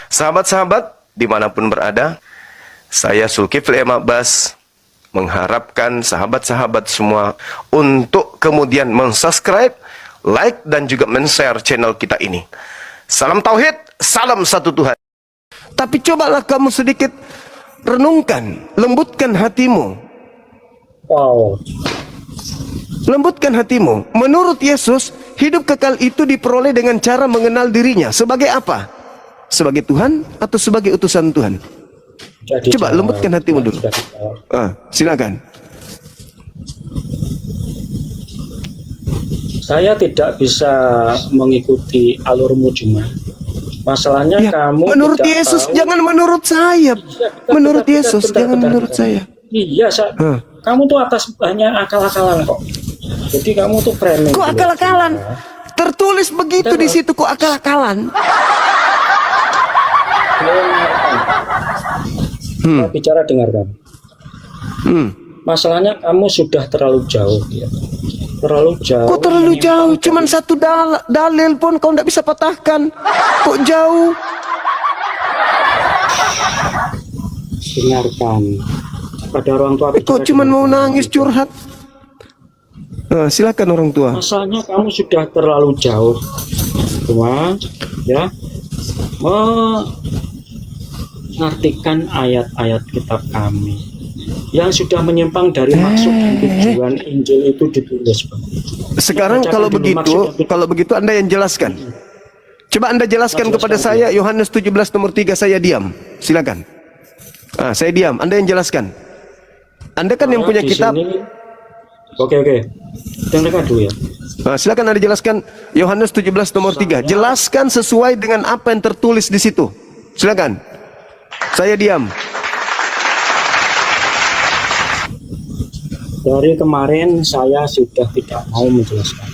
Sahabat-sahabat dimanapun berada, saya Zulkifli M. Abbas mengharapkan sahabat-sahabat semua untuk kemudian mensubscribe, like, dan juga men-share channel kita ini. Salam Tauhid, salam satu Tuhan. Tapi cobalah kamu sedikit renungkan, lembutkan hatimu. Wow. Lembutkan hatimu. Menurut Yesus, hidup kekal itu diperoleh dengan cara mengenal dirinya. Sebagai apa? Sebagai Tuhan atau sebagai utusan Tuhan? Jadi Coba lembutkan hatimu dulu. Silakan. Saya tidak bisa mengikuti alurmu cuma. Masalahnya Ya, kamu menurut tidak Yesus, tahu. jangan menurut saya. Menurut Yesus, jangan menurut saya. Iya, kamu tuh atas banyak akal-akalan kok. Jadi kamu tuh framing. Kok akal-akalan? Tertulis begitu di situ, kok akal-akalan? Kita bicara dengarkan. Masalahnya kamu sudah terlalu jauh ya. Terlalu jauh. Kok terlalu jauh? Cuman satu dalil pun kau tidak bisa patahkan. Kok jauh? Dengarkan. Pada orang tua. Kok cuman mau nangis curhat? Silakan orang tua. Masalahnya kamu sudah terlalu jauh. Cuma ya mengartikan ayat-ayat kitab kami yang sudah menyimpang dari maksud dan tujuan Injil itu ditulis, Bang. Sekarang kalau begitu Anda yang jelaskan. Coba Anda jelaskan kepada saya Yohanes 17 nomor 3, saya diam. Silakan. Saya diam, Anda yang jelaskan. Anda kan yang punya kitab. Oke. Dengarkan dulu ya. Silakan Anda jelaskan Yohanes 17 nomor 3. Jelaskan sesuai dengan apa yang tertulis di situ. Silakan. Saya diam. Dari kemarin saya sudah tidak mau menjelaskan.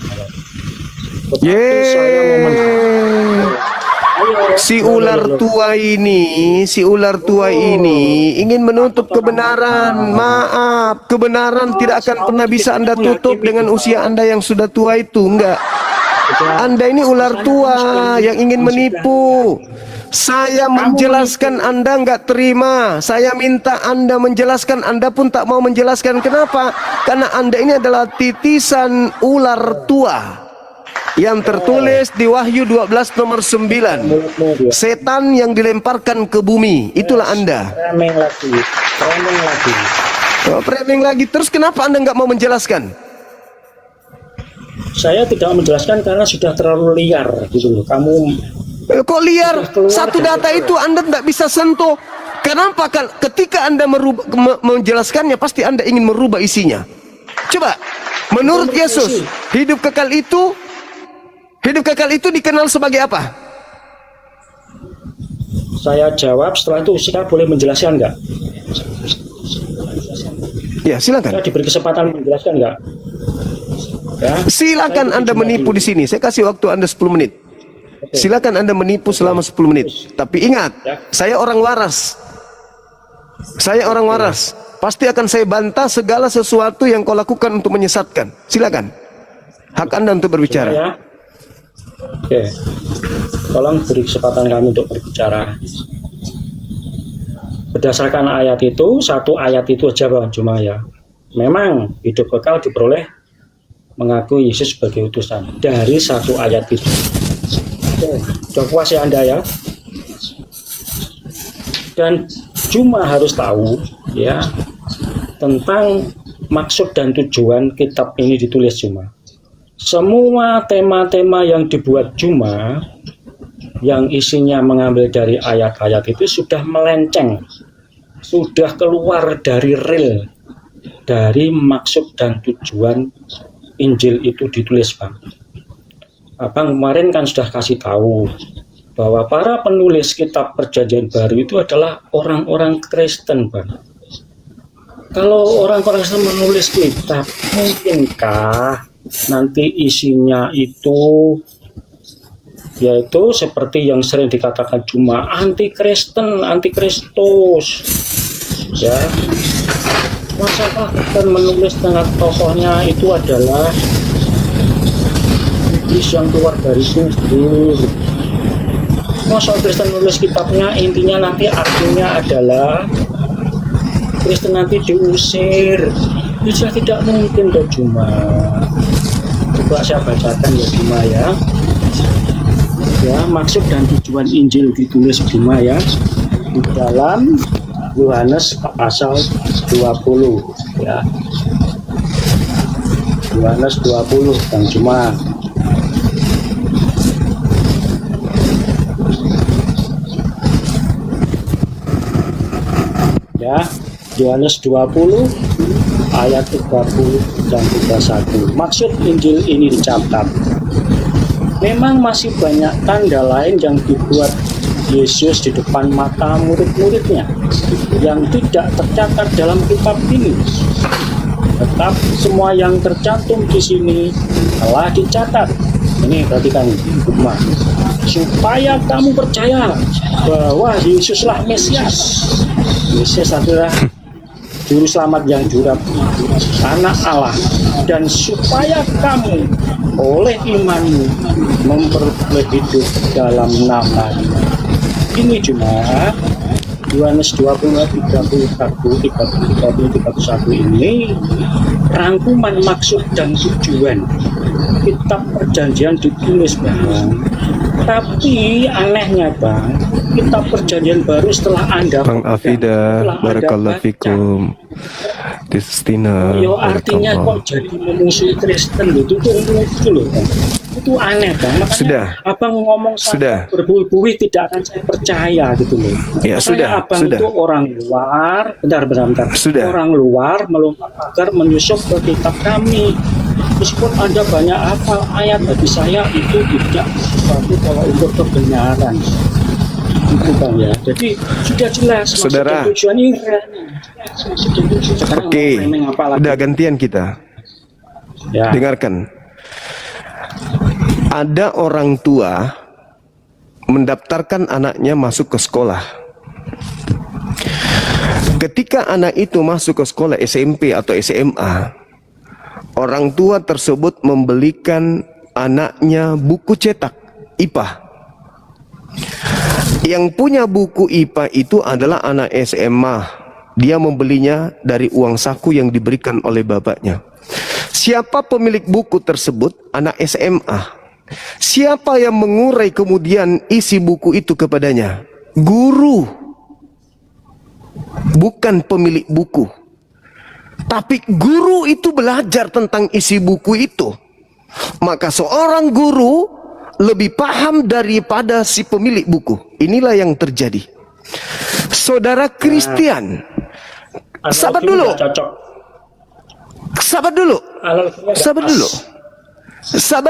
Si ular tua ini ingin menutup kebenaran. Maaf, kebenaran tidak akan pernah bisa Anda tutup dengan usia Anda yang sudah tua itu. Enggak. Anda ini ular tua yang ingin menipu. Saya menjelaskan, Anda nggak terima. Saya minta Anda menjelaskan, Anda pun tak mau menjelaskan. Kenapa? Karena Anda ini adalah titisan ular tua yang tertulis di Wahyu 12 nomor 9. Setan yang dilemparkan ke bumi. Itulah Anda. Framing lagi. Terus kenapa Anda nggak mau menjelaskan? Saya tidak menjelaskan karena sudah terlalu liar gitu loh. Kamu kok liar? Satu data itu Anda tidak bisa sentuh. Kenapa? Ketika Anda menjelaskannya, pasti Anda ingin merubah isinya. Coba, menurut Yesus, hidup kekal itu dikenal sebagai apa? Saya jawab, setelah itu saya boleh menjelaskan nggak? Ya, silakan. Saya diberi kesempatan menjelaskan nggak? Ya, silakan Anda menipu di sini. Saya kasih waktu Anda 10 menit. Silakan Anda menipu selama 10 menit. Tapi ingat, saya orang waras. Pasti akan saya bantah segala sesuatu yang kau lakukan untuk menyesatkan. Silakan. Hak Anda untuk berbicara. Ya. Oke. Tolong beri kesempatan kami untuk berbicara. Berdasarkan ayat itu, satu ayat itu aja Bang, cuma ya. Memang hidup kekal diperoleh mengaku Yesus sebagai utusan dari satu ayat itu. Sudah puas ya Anda ya. Dan cuma harus tahu ya tentang maksud dan tujuan kitab ini ditulis cuma. Semua tema-tema yang dibuat cuma yang isinya mengambil dari ayat-ayat itu sudah melenceng, sudah keluar dari real, dari maksud dan tujuan Injil itu ditulis Bang. Abang kemarin kan sudah kasih tahu bahwa para penulis kitab Perjanjian Baru itu adalah orang-orang Kristen Bang. Kalau orang Kristen menulis kitab, mungkinkah nanti isinya itu yaitu seperti yang sering dikatakan cuma anti-Kristen, anti-Kristus ya. Masalah dan menulis tengah tokohnya itu adalah Iblis yang keluar dari kubur. Masa Kristen nulis kitabnya intinya nanti artinya adalah Kristen nanti diusir. Bisa tidak mungkin toh Juma. Coba saya bacakan ya Juma ya. Ya, maksud dan tujuan Injil ditulis Juma ya. Di dalam Yohanes pasal 20 ya. Yohanes 20 Bang Juma. Ya, Yohanes 20 ayat 30 dan 31. Maksud Injil ini dicatat. Memang masih banyak tanda lain yang dibuat Yesus di depan mata murid-muridnya yang tidak tercatat dalam kitab ini. Tetap semua yang tercantum di sini telah dicatat. Ini perhatikan Bukma. Supaya kamu percaya bahwa Yesuslah Mesias. Yesus adalah juru selamat yang jurap, anak Allah, dan supaya kamu oleh imanmu memperoleh hidup dalam nama-Nya. Ini cuma Yohanes 20, 30, 31 ini rangkuman maksud dan tujuan kitab perjanjian ditulis Bang. Tapi anehnya Bang, kitab perjanjian baru setelah Anda Bang Afida, barakallahu fikum. Destina. Yo artinya kok jadi memusuhi Kristen itu loh Bang. Itu aneh Bang. Makanya Sudah. Abang ngomong Sudah. berbuih-buih tidak akan saya percaya gitu loh. Ya, Makanya sudah, Abang sudah. itu orang luar, bentar. Sudah. Orang luar melompat agar menyusup ke kitab kami. Meskipun Anda banyak hafal ayat, bagi saya itu tidak sesuatu kalau untuk kebenaran. Itu Bang ya. Jadi sudah jelas maksud Saudara. dan tujuan ini. Sekarang Oke, mau framing apa lagi? udah gantian kita. Ya. Dengarkan. Ada orang tua mendaftarkan anaknya masuk ke sekolah. Ketika anak itu masuk ke sekolah SMP atau SMA, orang tua tersebut membelikan anaknya buku cetak IPA. Yang punya buku IPA itu adalah anak SMA. Dia membelinya dari uang saku yang diberikan oleh bapaknya. Siapa pemilik buku tersebut? Anak SMA. Siapa yang mengurai kemudian isi buku itu kepadanya? Guru. Bukan pemilik buku. Tapi guru itu belajar tentang isi buku itu. Maka seorang guru lebih paham daripada si pemilik buku. Inilah yang terjadi. Saudara Kristen, sabar dulu. Sabar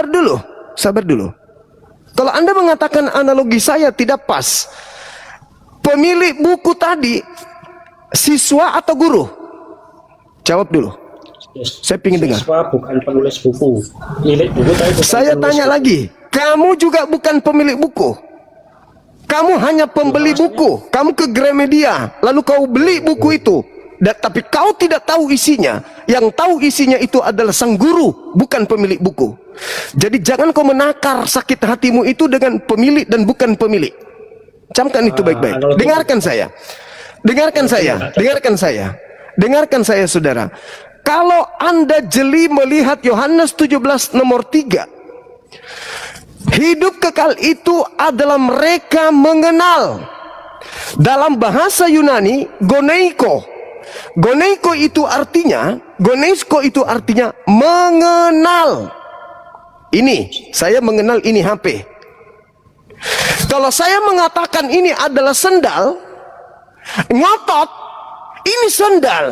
dulu. Sabar dulu. Kalau Anda mengatakan analogi saya tidak pas, pemilik buku tadi siswa atau guru? Jawab dulu. Saya ingin dengar. Siswa bukan penulis buku. Milik buku tapi bukan Saya penulis tanya buku. lagi, kamu juga bukan pemilik buku. Kamu hanya pembeli buku. Kamu ke Gramedia, lalu kau beli buku itu. Tapi kau tidak tahu isinya. Yang tahu isinya itu adalah sang guru, bukan pemilik buku. Jadi jangan kau menakar sakit hatimu itu dengan pemilik dan bukan pemilik. Camkan itu baik-baik. Dengarkan saya. Dengarkan saya saudara. Kalau Anda jeli melihat Yohanes 17 nomor 3, hidup kekal itu adalah mereka mengenal. Dalam bahasa Yunani, goneiko. Goneiko itu artinya mengenal. Ini, saya mengenal ini HP. Kalau saya mengatakan ini adalah sendal, ngotot, ini sendal.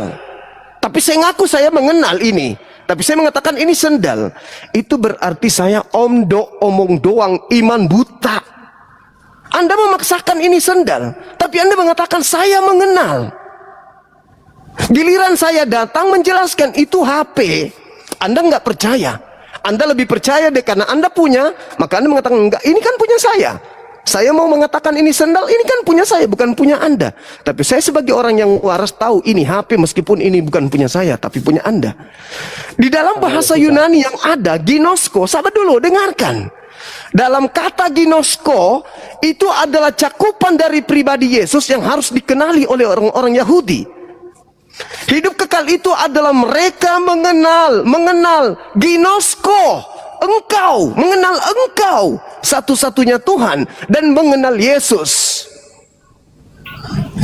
Tapi saya ngaku saya mengenal ini. Tapi saya mengatakan ini sendal. Itu berarti saya omong doang, iman buta. Anda memaksakan ini sendal, tapi Anda mengatakan saya mengenal. Giliran saya datang menjelaskan itu HP, Anda nggak percaya. Anda lebih percaya deh karena Anda punya, maka Anda mengatakan enggak, ini kan punya saya. Saya mau mengatakan ini sendal, ini kan punya saya, bukan punya Anda. Tapi saya sebagai orang yang waras tahu ini HP meskipun ini bukan punya saya, tapi punya Anda. Di dalam bahasa Yunani yang ada, ginosko, sahabat dulu, dengarkan. Dalam kata ginosko, itu adalah cakupan dari pribadi Yesus yang harus dikenali oleh orang-orang Yahudi. Hidup kekal itu adalah mereka mengenal ginosko, mengenal engkau satu-satunya Tuhan, dan mengenal Yesus.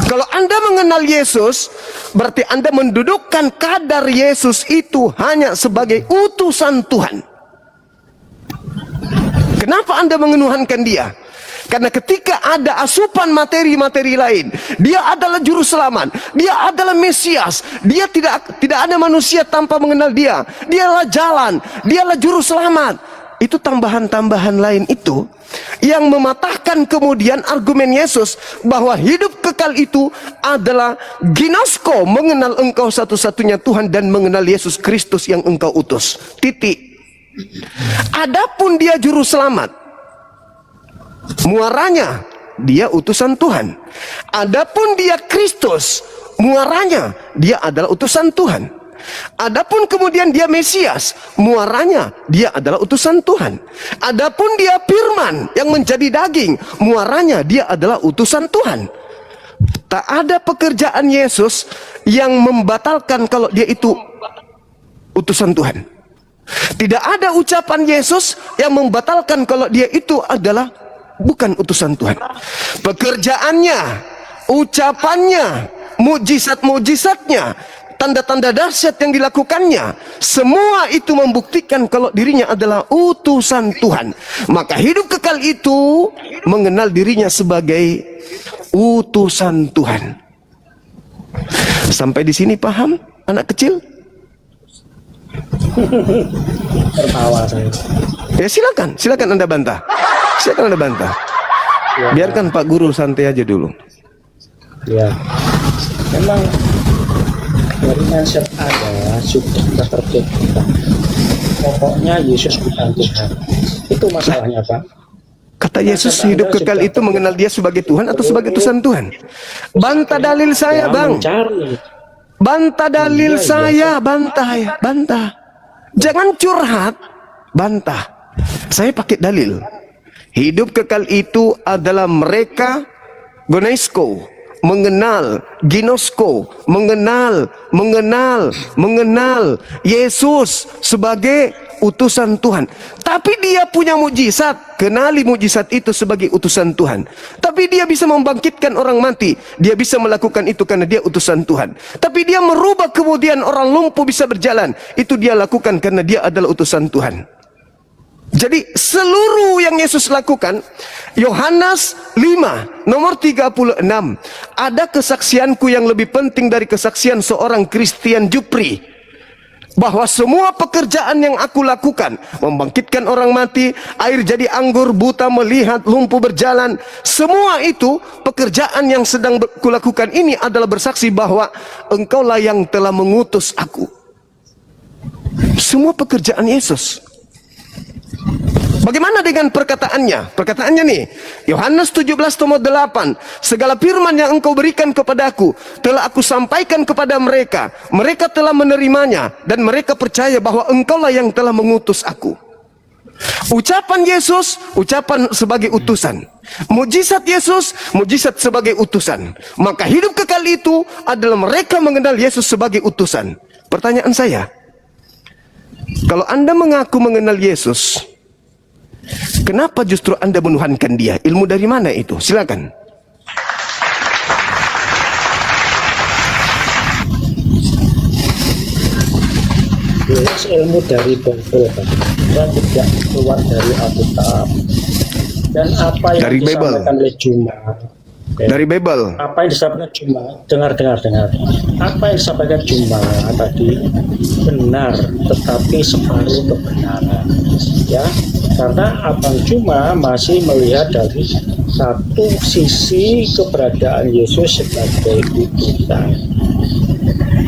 Kalau Anda mengenal Yesus, berarti Anda mendudukkan kadar Yesus itu hanya sebagai utusan Tuhan. Kenapa Anda mengenuhankan dia? Karena ketika ada asupan materi-materi lain, dia adalah juru selamat, dia adalah Mesias, dia tidak ada manusia tanpa mengenal dia, dialah jalan, dialah juru selamat. Itu tambahan-tambahan lain itu yang mematahkan kemudian argumen Yesus bahwa hidup kekal itu adalah ginosko, mengenal engkau satu-satunya Tuhan dan mengenal Yesus Kristus yang engkau utus. Titik. Adapun dia juru selamat, muaranya dia utusan Tuhan. Adapun dia Kristus, muaranya dia adalah utusan Tuhan. Adapun kemudian dia Mesias, muaranya dia adalah utusan Tuhan. Adapun dia Firman yang menjadi daging, muaranya dia adalah utusan Tuhan. Tak ada pekerjaan Yesus yang membatalkan kalau dia itu utusan Tuhan. Tidak ada ucapan Yesus yang membatalkan kalau dia itu adalah bukan utusan Tuhan. Pekerjaannya, ucapannya, mujizat-mujizatnya, tanda-tanda dahsyat yang dilakukannya, semua itu membuktikan kalau dirinya adalah utusan Tuhan. Maka hidup kekal itu mengenal dirinya sebagai utusan Tuhan. Sampai di sini paham, anak kecil? Tertawa saya. Ya silakan Anda bantah. Silakan Anda bantah. Ya. Biarkan Pak Guru santai aja dulu. Ya, memang dari mindset Anda sudah tercipta. Pokoknya Yesus bukan Tuhan. Itu masalahnya, Pak. Kata Yesus hidup kekal itu mengenal dia sebagai Tuhan atau sebagai utusan Tuhan. Bantah dalil saya, Bang. Bantah dalil saya, bantah ya, bantah. Jangan curhat, bantah. Saya pakai dalil. Hidup kekal itu adalah mereka gonesko, mengenal, ginosko, mengenal Yesus sebagai utusan Tuhan. Tapi dia punya mujizat, kenali mujizat itu sebagai utusan Tuhan. Tapi dia bisa membangkitkan orang mati, dia bisa melakukan itu karena dia utusan Tuhan. Tapi dia merubah kemudian orang lumpuh bisa berjalan, itu dia lakukan karena dia adalah utusan Tuhan. Jadi seluruh yang Yesus lakukan, Yohanes 5 nomor 36, ada kesaksianku yang lebih penting dari kesaksian seorang Christian Jupri, bahwa semua pekerjaan yang aku lakukan, membangkitkan orang mati, air jadi anggur, buta melihat, lumpuh berjalan, semua itu pekerjaan yang sedang kulakukan ini adalah bersaksi bahwa engkaulah yang telah mengutus aku. Semua pekerjaan Yesus. Bagaimana dengan perkataannya? Perkataannya nih, Yohanes 17:8, segala firman yang engkau berikan kepadaku telah aku sampaikan kepada mereka. Mereka telah menerimanya dan mereka percaya bahwa engkaulah yang telah mengutus aku. Ucapan Yesus, ucapan sebagai utusan. Mujizat Yesus, mujizat sebagai utusan. Maka hidup kekal itu adalah mereka mengenal Yesus sebagai utusan. Pertanyaan saya, kalau Anda mengaku mengenal Yesus, kenapa justru Anda menuhankan dia? Ilmu dari mana itu? Silakan. Jelas ilmu dari Bible, Pak. Dan tidak keluar dari Alkitab. Dan apa yang dari disampaikan oleh Juma, dari Bible. apa yang disampaikan Juma, dengar. Apa yang disampaikan Juma tadi benar, tetapi separuh kebenaran. Ya, karena Abang Juma masih melihat dari satu sisi keberadaan Yesus sebagai utusan,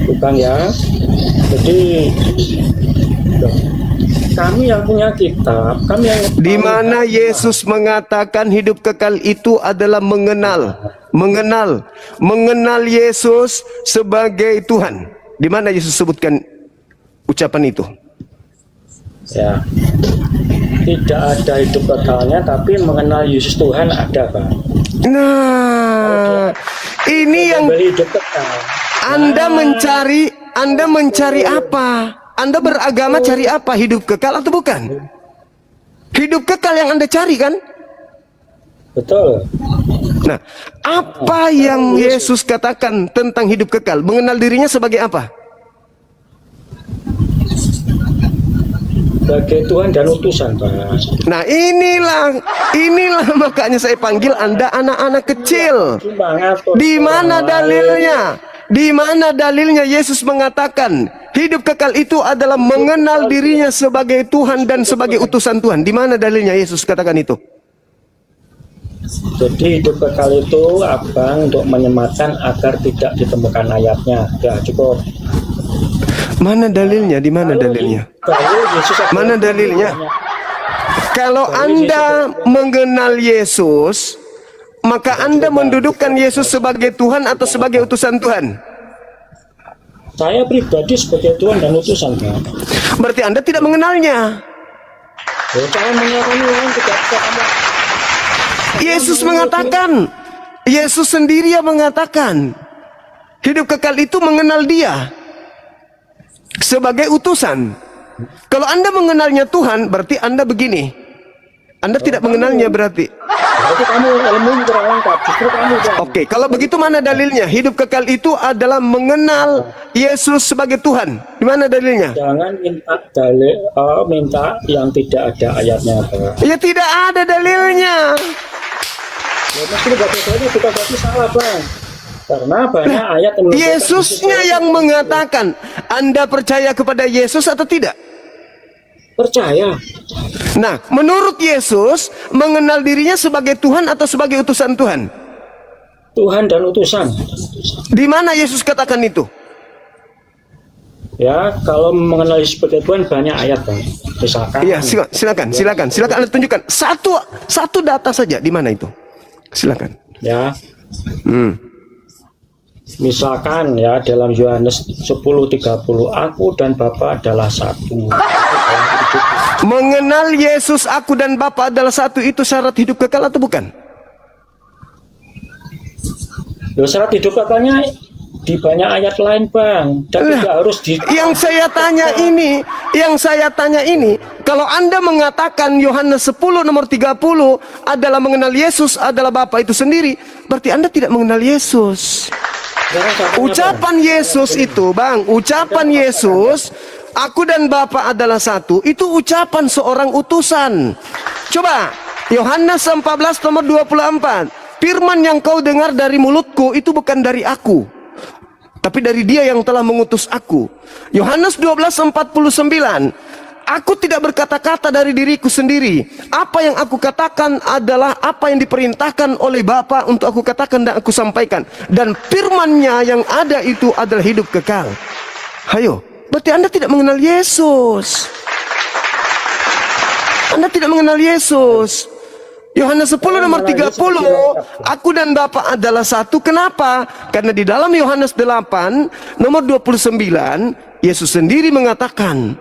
bukan ya? Jadi Kami yang punya kitab, kami yang Di mana Yesus mengatakan hidup kekal itu adalah mengenal Yesus sebagai Tuhan. Di mana Yesus sebutkan ucapan itu? ya tidak ada hidup kekalnya, tapi mengenal Yesus Tuhan ada, Bang. Nah, ini yang Hidup kekal. Anda mencari apa? Anda beragama cari apa? Hidup kekal atau bukan? Hidup kekal yang Anda cari kan? Betul. Nah, apa yang Yesus katakan tentang hidup kekal? Mengenal dirinya sebagai apa? Sebagai Tuhan dan utusan, Bang. Nah, inilah makanya saya panggil Anda anak-anak kecil. Di mana dalilnya? Di mana dalilnya Yesus mengatakan hidup kekal itu adalah mengenal dirinya sebagai Tuhan dan sebagai utusan Tuhan? Di mana dalilnya Yesus katakan itu? Jadi hidup kekal itu, Abang, untuk menyematkan agar tidak ditemukan ayatnya. Ya, cukup. Mana dalilnya? Di mana dalilnya? Mana dalilnya? Kalau Anda mengenal Yesus, maka Anda mendudukkan Yesus sebagai Tuhan atau sebagai utusan Tuhan? Saya pribadi sebagai Tuhan dan utusan, Bang. Berarti Anda tidak mengenalnya. Cara mengenalkan orang tidak bisa kamu. Yesus mengatakan, Yesus sendiri yang mengatakan, hidup kekal itu mengenal Dia sebagai utusan. Kalau Anda mengenalnya Tuhan, berarti Anda begini. Anda tidak mengenalnya berarti. Berarti kamu ilmu kurang lengkap. Justru kamu, Bang. Oke, kalau begitu mana dalilnya? Hidup kekal itu adalah mengenal Yesus sebagai Tuhan. Di mana dalilnya? Jangan minta dalil, minta yang tidak ada ayatnya, Bang. Ya tidak ada dalilnya. Ya, mesti bahasanya bukan berarti salah, Bang. Karena banyak ayat yang menunjukkan Yesusnya yang mengatakan. Anda percaya kepada Yesus atau tidak? percaya. Nah, menurut Yesus, mengenal dirinya sebagai Tuhan atau sebagai utusan Tuhan? Tuhan dan utusan. Di mana Yesus katakan itu? Ya, kalau mengenal sebagai Tuhan banyak ayat, Bang. Misalkan. Iya, silakan Anda tunjukkan satu data saja. Di mana itu? Silakan. Ya. Misalkan ya dalam Yohanes 10:30, aku dan Bapa adalah satu. Mengenal Yesus, aku dan Bapa adalah satu, itu syarat hidup kekal atau bukan? Loh, syarat hidup kekalnya di banyak ayat lain, Bang. Dan tidak harus di. Yang saya tanya ini, kalau Anda mengatakan Yohanes 10 nomor 30 adalah mengenal Yesus adalah Bapa itu sendiri, berarti Anda tidak mengenal Yesus. Ucapan Yesus itu, Bang, ucapan Yesus, aku dan Bapa adalah satu, itu ucapan seorang utusan. Coba, Yohanes 14 nomor 24, firman yang kau dengar dari mulutku itu bukan dari aku, tapi dari Dia yang telah mengutus aku. Yohanes 12:49, aku tidak berkata-kata dari diriku sendiri. Apa yang aku katakan adalah apa yang diperintahkan oleh Bapa untuk aku katakan dan aku sampaikan. Dan firman-Nya yang ada itu adalah hidup kekal. Hayo, berarti Anda tidak mengenal Yesus. Anda tidak mengenal Yesus. Yohanes 10 nomor 30, aku dan Bapa adalah satu. Kenapa? Karena di dalam Yohanes 8 nomor 29, Yesus sendiri mengatakan,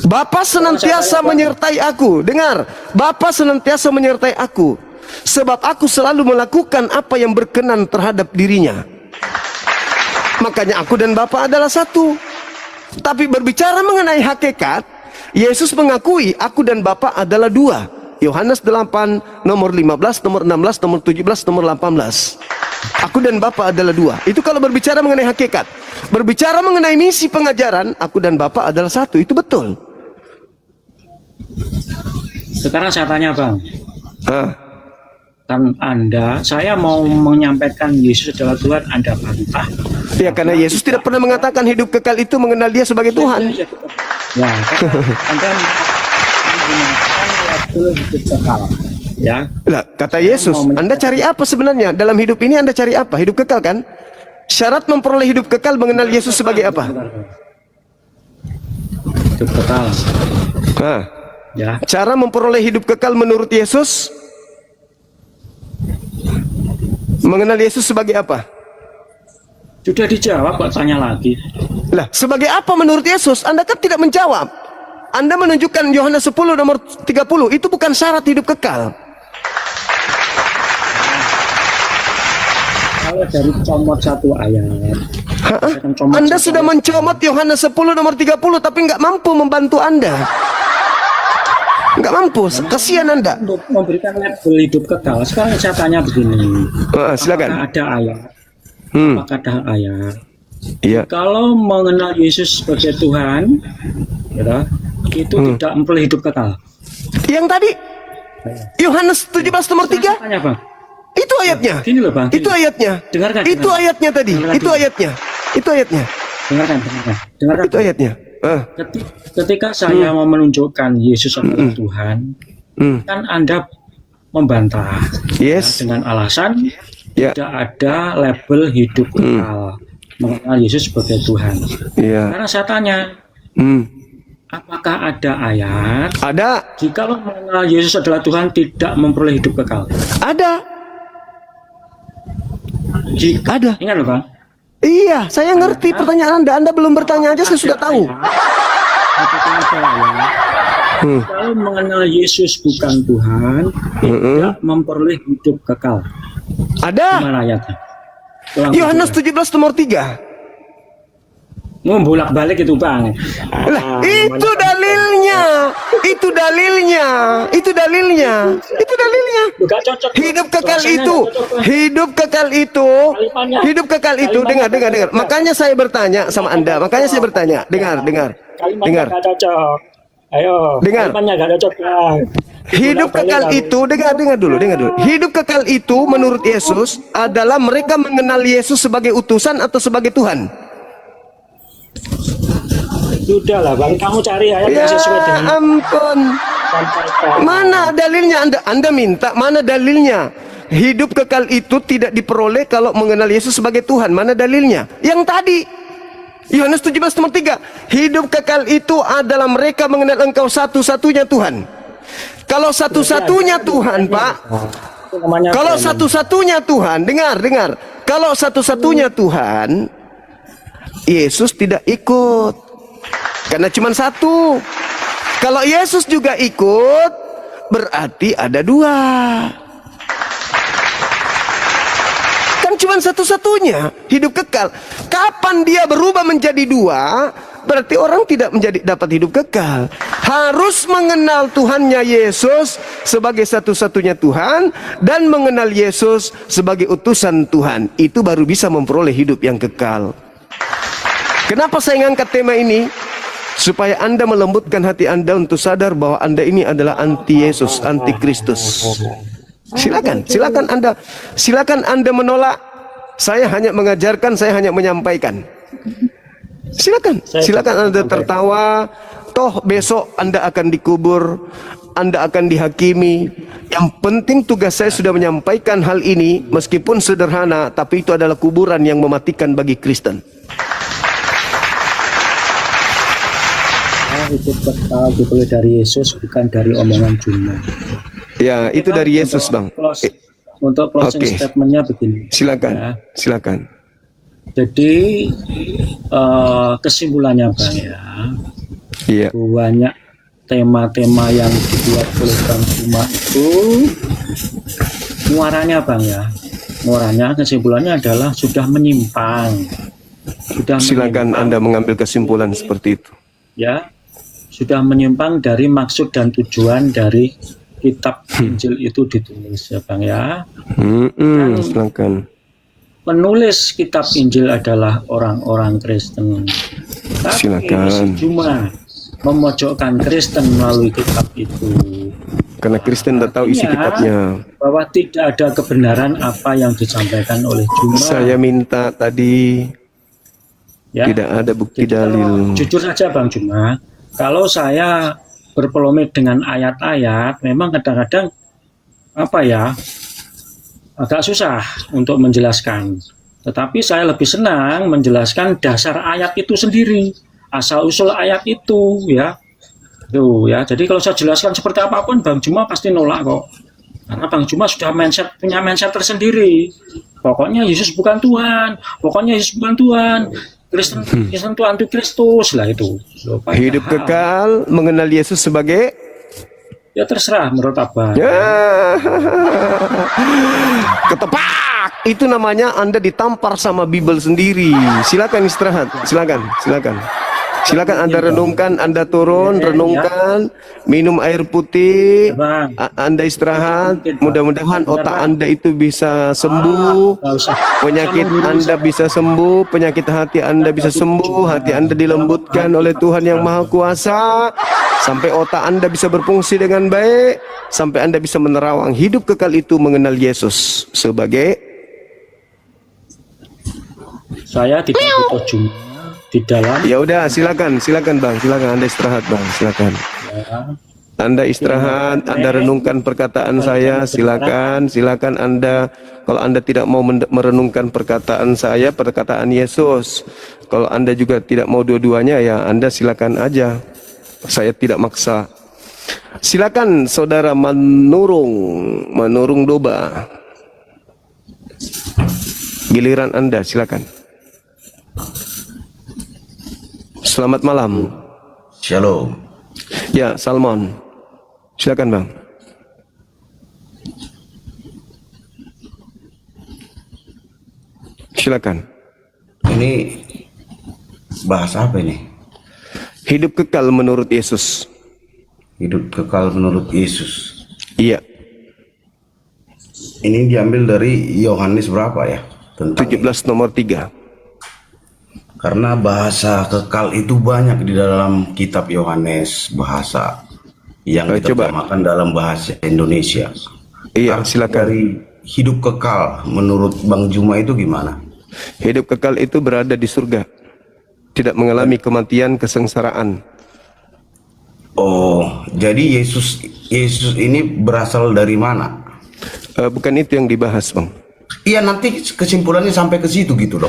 Bapa senantiasa menyertai aku. Dengar, Bapa senantiasa menyertai aku, sebab aku selalu melakukan apa yang berkenan terhadap dirinya. Makanya aku dan Bapa adalah satu. Tapi berbicara mengenai hakikat, Yesus mengakui aku dan Bapa adalah dua. Yohanes 8 nomor 15, nomor 16, nomor 17, nomor 18. Aku dan Bapa adalah dua. Itu kalau berbicara mengenai hakikat. Berbicara mengenai misi pengajaran, aku dan Bapa adalah satu. Itu betul. Sekarang saya tanya, Bang. Kan saya mau menyampaikan Yesus adalah Tuhan, Anda bantah. Ya, karena Yesus tidak pernah mengatakan hidup kekal itu mengenal Dia sebagai Tuhan. Ya, Anda menggunakan hidup kekal. Ya. Lah, kata Yesus, Anda cari apa sebenarnya? Dalam hidup ini Anda cari apa? Hidup kekal kan? Syarat memperoleh hidup kekal mengenal Yesus sebagai apa? hidup kekal. Nah, Ya, cara memperoleh hidup kekal menurut Yesus, mengenal Yesus sebagai apa? sudah dijawab, kok tanya lagi. Lah, sebagai apa menurut Yesus? Anda kan tidak menjawab. Anda menunjukkan Yohanes 10 nomor 30, itu bukan syarat hidup kekal. Kalau dari comot satu ayat, misalkan comot Anda satu sudah ayat, mencomot Yohanes 10 nomor 30, tapi nggak mampu membantu Anda. Nggak mampu, kasihan Anda. untuk memberikan label hidup kekal. Sekarang saya tanya begini, Silakan. apakah ada ayat? Hmm, Apakah ada ayat? iya. Kalau mengenal Yesus sebagai Tuhan, ya, itu tidak memperoleh hidup kekal. Yang tadi Yohanes 17 nomor 3, Saya tanya, Bang. itu ayatnya. Gini loh, Bang. Itu ayatnya. Dengarkan, Itu dengarkan. ayatnya tadi. Dengarkan Itu dulu. ayatnya. Itu ayatnya. Dengarkan. Itu ayatnya. Ketika saya mau menunjukkan Yesus adalah Tuhan, kan Anda membantah Yes. dengan alasan Ya. tidak ada label hidup kekal mengenal Yesus sebagai Tuhan. Iya. Karena saya tanya, apakah ada ayat Ada. jika mengenal Yesus adalah Tuhan tidak memperoleh hidup kekal? Ada. Jika, Ada. ingat loh, Bang. Iya, saya ngerti pertanyaan Anda. Anda belum bertanya aja, saya sudah tahu. Apakah ada ayat kalau mengenal Yesus bukan Tuhan tidak memperoleh hidup kekal? Ada. Mana ayatnya? Ulang Yohanes kedua. 17 nomor 3. Bolak-balik itu, Bang. Lah, itu dalilnya. Itu dalilnya. Itu dalilnya. Itu dalilnya. Enggak cocok. Hidup kekal Rasanya itu, nggak cocok, Bang. hidup kekal itu, hidup kekal itu. Dengar, dengar, dengar. Makanya saya bertanya sama Anda. Makanya saya bertanya. Dengar, dengar, Kalimatnya dengar. nggak cocok. Ayo. Dengar. Kalimatnya nggak cocok, Bang. Hidup Bolak-balik, kekal Bang. itu, dengar, dengar dulu, dengar dulu. Hidup kekal itu menurut Yesus adalah mereka mengenal Yesus sebagai utusan atau sebagai Tuhan. Sudah lah, Bang. Kamu cari ayat Ya yang sesuai dengan ampun. sampaikan. Mana dalilnya? Anda minta mana dalilnya? Hidup kekal itu tidak diperoleh kalau mengenal Yesus sebagai Tuhan. Mana dalilnya? Yang tadi Yohanes 17 nomor 3. Hidup kekal itu adalah mereka mengenal Engkau satu-satunya Tuhan. Kalau satu-satunya Tuhan, Pak. Itu namanya Kalau apa? satu-satunya Tuhan, dengar, dengar. Kalau satu-satunya Tuhan, Yesus tidak ikut. Karena cuma satu. Kalau Yesus juga ikut, berarti ada dua. Kan cuma satu-satunya hidup kekal. Kapan dia berubah menjadi dua, berarti orang tidak dapat hidup kekal. Harus mengenal Tuhannya Yesus sebagai satu-satunya Tuhan dan mengenal Yesus sebagai utusan Tuhan. Itu baru bisa memperoleh hidup yang kekal. Kenapa saya ngangkat tema ini? Supaya Anda melembutkan hati Anda untuk sadar bahwa Anda ini adalah anti Yesus, anti Kristus. Silakan Anda menolak. Saya hanya mengajarkan, saya hanya menyampaikan. Silakan Anda tertawa. Toh besok Anda akan dikubur, Anda akan dihakimi. Yang penting tugas saya sudah menyampaikan hal ini, meskipun sederhana, tapi itu adalah kuburan yang mematikan bagi Kristen. Hidup kekal diperoleh dari Yesus, bukan dari omongan cuma. Ya, itu dari Yesus, Bang. Untuk closing Oke. statementnya begini. Silakan, Ya. silakan. Jadi kesimpulannya, Bang, ya, Iya, banyak tema-tema yang dibuat oleh Bang Cuma itu muaranya, Bang, ya, muaranya kesimpulannya adalah sudah menyimpang. silakan Anda mengambil kesimpulan seperti itu. Ya, sudah menyimpang dari maksud dan tujuan dari kitab Injil itu ditulis, ya, Bang, ya. Silakan. Penulis kitab Injil adalah orang-orang Kristen. Tapi Silakan. cuma memojokkan Kristen melalui kitab itu. Karena Kristen tidak tahu isi Artinya, kitabnya. bahwa tidak ada kebenaran apa yang disampaikan oleh Cuma. Saya minta tadi Ya. tidak ada bukti Jadi kalau dalil. jujur saja, Bang Cuma, kalau saya berpolemik dengan ayat-ayat, memang kadang-kadang agak susah untuk menjelaskan. Tetapi saya lebih senang menjelaskan dasar ayat itu sendiri. asal usul ayat itu ya. Tuh ya, jadi kalau saya jelaskan seperti apapun Bang Juma pasti nolak kok. Karena Bang Juma sudah punya mindset tersendiri. Pokoknya Yesus bukan Tuhan, pokoknya Yesus bukan Tuhan. Kristen itu anti-Kristus lah itu. Loh, Hidup padahal, kekal mengenal Yesus sebagai ya terserah menurut Abang. ya. Ketepak. Itu namanya Anda ditampar sama Bible sendiri. Silakan istirahat. Silakan Anda renungkan, Anda turun, renungkan, minum air putih, Bang. Anda istirahat. Mudah-mudahan otak Anda itu bisa sembuh, Nggak usah. penyakit Anda bisa sembuh, penyakit hati Anda bisa sembuh, hati Anda dilembutkan oleh Tuhan yang Maha Kuasa, sampai otak Anda bisa berfungsi dengan baik, sampai Anda bisa menerawang hidup kekal itu mengenal Yesus sebagai Saya tidak butuh Juma di dalam. ya udah, silakan Bang, silakan Anda istirahat Bang, silakan. Anda istirahat, Anda renungkan perkataan saya, silakan Anda. Kalau Anda tidak mau merenungkan perkataan saya, perkataan Yesus, kalau Anda juga tidak mau dua-duanya, ya Anda silakan aja. Saya tidak maksa. Silakan saudara Manurung Doba. Giliran Anda, silakan. Selamat malam. Shalom. Ya, Salmon. Silakan, Bang. Silakan. Ini bahasa apa ini? Hidup kekal menurut Yesus. Hidup kekal menurut Yesus. Iya, Ini diambil dari Yohanes berapa ya? Tentang 17 nomor 3. Karena bahasa kekal itu banyak di dalam kitab Yohanes, bahasa yang Coba. diterjemahkan dalam bahasa Indonesia. Iya, Arti silakan. Dari hidup kekal menurut Bang Juma itu gimana? Hidup kekal itu berada di surga. Tidak mengalami kematian, kesengsaraan. Oh, jadi Yesus ini berasal dari mana? Bukan itu yang dibahas, Bang. Iya, nanti kesimpulannya sampai ke situ gitu loh.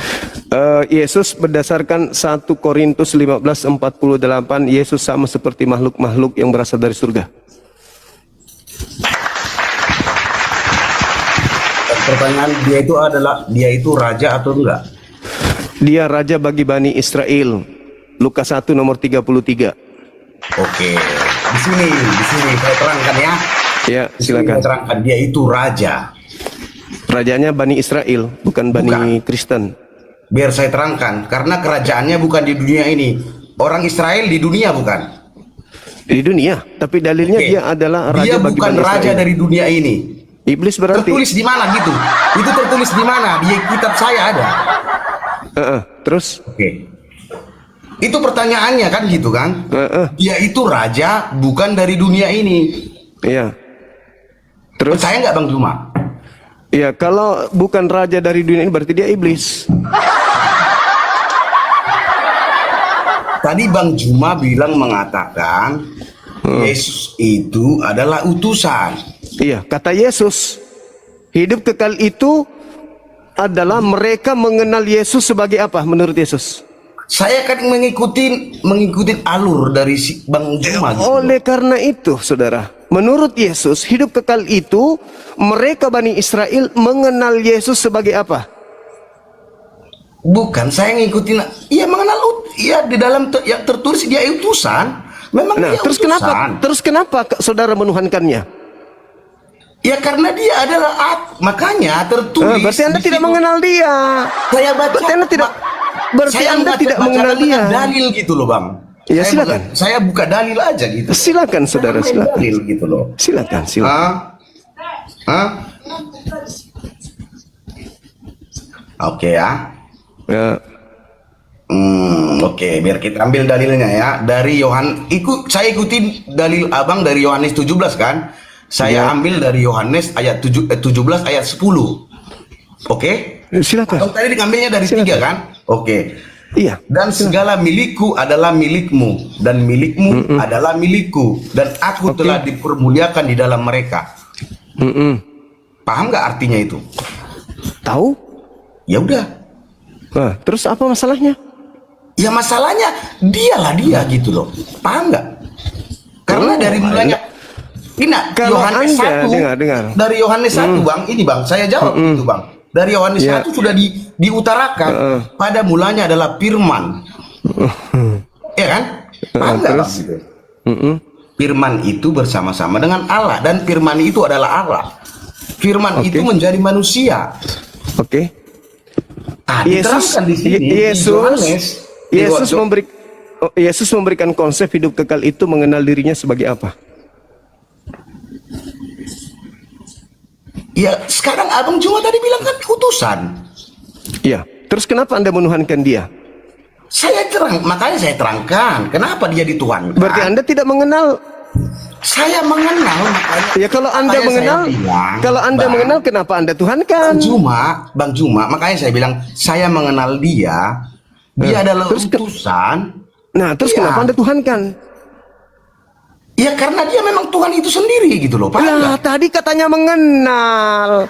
Yesus berdasarkan 1 Korintus 15:48, Yesus sama seperti makhluk-makhluk yang berasal dari surga. Pertanyaan dia itu raja atau enggak? Dia raja bagi Bani Israel. Lukas 1 nomor 33. Oke, di sini saya terangkan ya. Ya, Di sini silakan. saya terangkan dia itu raja. Rajanya Bani Israel, bukan Bani Kristen. Biar saya terangkan, karena kerajaannya bukan di dunia ini. Orang Israel di dunia bukan. Di dunia, tapi dalilnya Oke. dia adalah raja Dia bagi bukan Bani raja Israel. dari dunia ini. Iblis berarti. Tertulis di mana gitu? Itu tertulis di mana? Di kitab saya ada. Terus? Oke. Itu pertanyaannya kan gitu kan? Dia itu raja bukan dari dunia ini. Iya. Terus? Percaya nggak Bang Juma? Ya, kalau bukan raja dari dunia ini berarti dia iblis. Tadi Bang Juma mengatakan Yesus itu adalah utusan. Iya, kata Yesus, hidup kekal itu adalah mereka mengenal Yesus sebagai apa menurut Yesus? Saya kan mengikuti alur dari si Bang Juma. Gitu. Oleh karena itu, saudara, menurut Yesus, hidup kekal itu mereka Bani Israel mengenal Yesus sebagai apa? Bukan, saya ngikutin. Iya mengenal. Iya di dalam yang tertulis dia utusan. Memang Nah, dia terus utusan. kenapa saudara menuhankannya? Ya karena dia adalah makanya tertulis. Berarti Anda di tidak situ. mengenal dia. Saya baca. Berarti Anda tidak. Berarti saya Anda tidak mengenal dia. Dalil gitu loh Bang. Ya, silakan. Saya buka dalil aja gitu. Silakan saudara, Saya main silakan. dalil gitu loh. Silakan. Hah? Oke ya. Ya. Oke, biar kita ambil dalilnya ya. Dari saya ikutin dalil Abang dari Yohanes 17 kan. Saya Ya. ambil dari Yohanes ayat 17 ayat 10. Oke? Silakan. Atau tadi diambilnya dari 3 kan? Oke. Iya. Dan segala milikku adalah milikmu, dan milikmu adalah milikku, dan aku telah dipermuliakan di dalam mereka. Paham nggak artinya itu? Tahu? Ya udah. Nah, terus apa masalahnya? Ya masalahnya dialah dia gitu loh. Paham nggak? Karena dari mulanya Kalau Yohanes Anda 1, dengar. dari Yohanes 1 Bang, ini Bang, saya jawab itu Bang. Dari Yohanes Ya. 1 sudah diutarakan pada mulanya adalah firman. Ya kan? Paham nggak Bang? Gitu? Firman itu bersama-sama dengan Allah dan firman itu adalah Allah. Firman itu menjadi manusia. Oke. Ah, diterangkan di sini di Yohanes, Yesus memberikan konsep hidup kekal itu mengenal dirinya sebagai apa? Ya, sekarang Abang Juma tadi bilang kan utusan. Iya. Terus kenapa Anda menuhankan dia? Makanya saya terangkan kenapa dia dituhankan. Berarti Anda tidak mengenal. Saya mengenal, makanya. Ya kalau Anda makanya mengenal, saya bilang, kalau Anda Bang, mengenal kenapa Anda tuhankan? Bang Juma, makanya saya bilang saya mengenal dia. Dia adalah utusan. Nah, terus kenapa Anda tuhankan? Ya karena dia memang Tuhan itu sendiri gitu loh. Paham Lah, nggak? tadi katanya mengenal.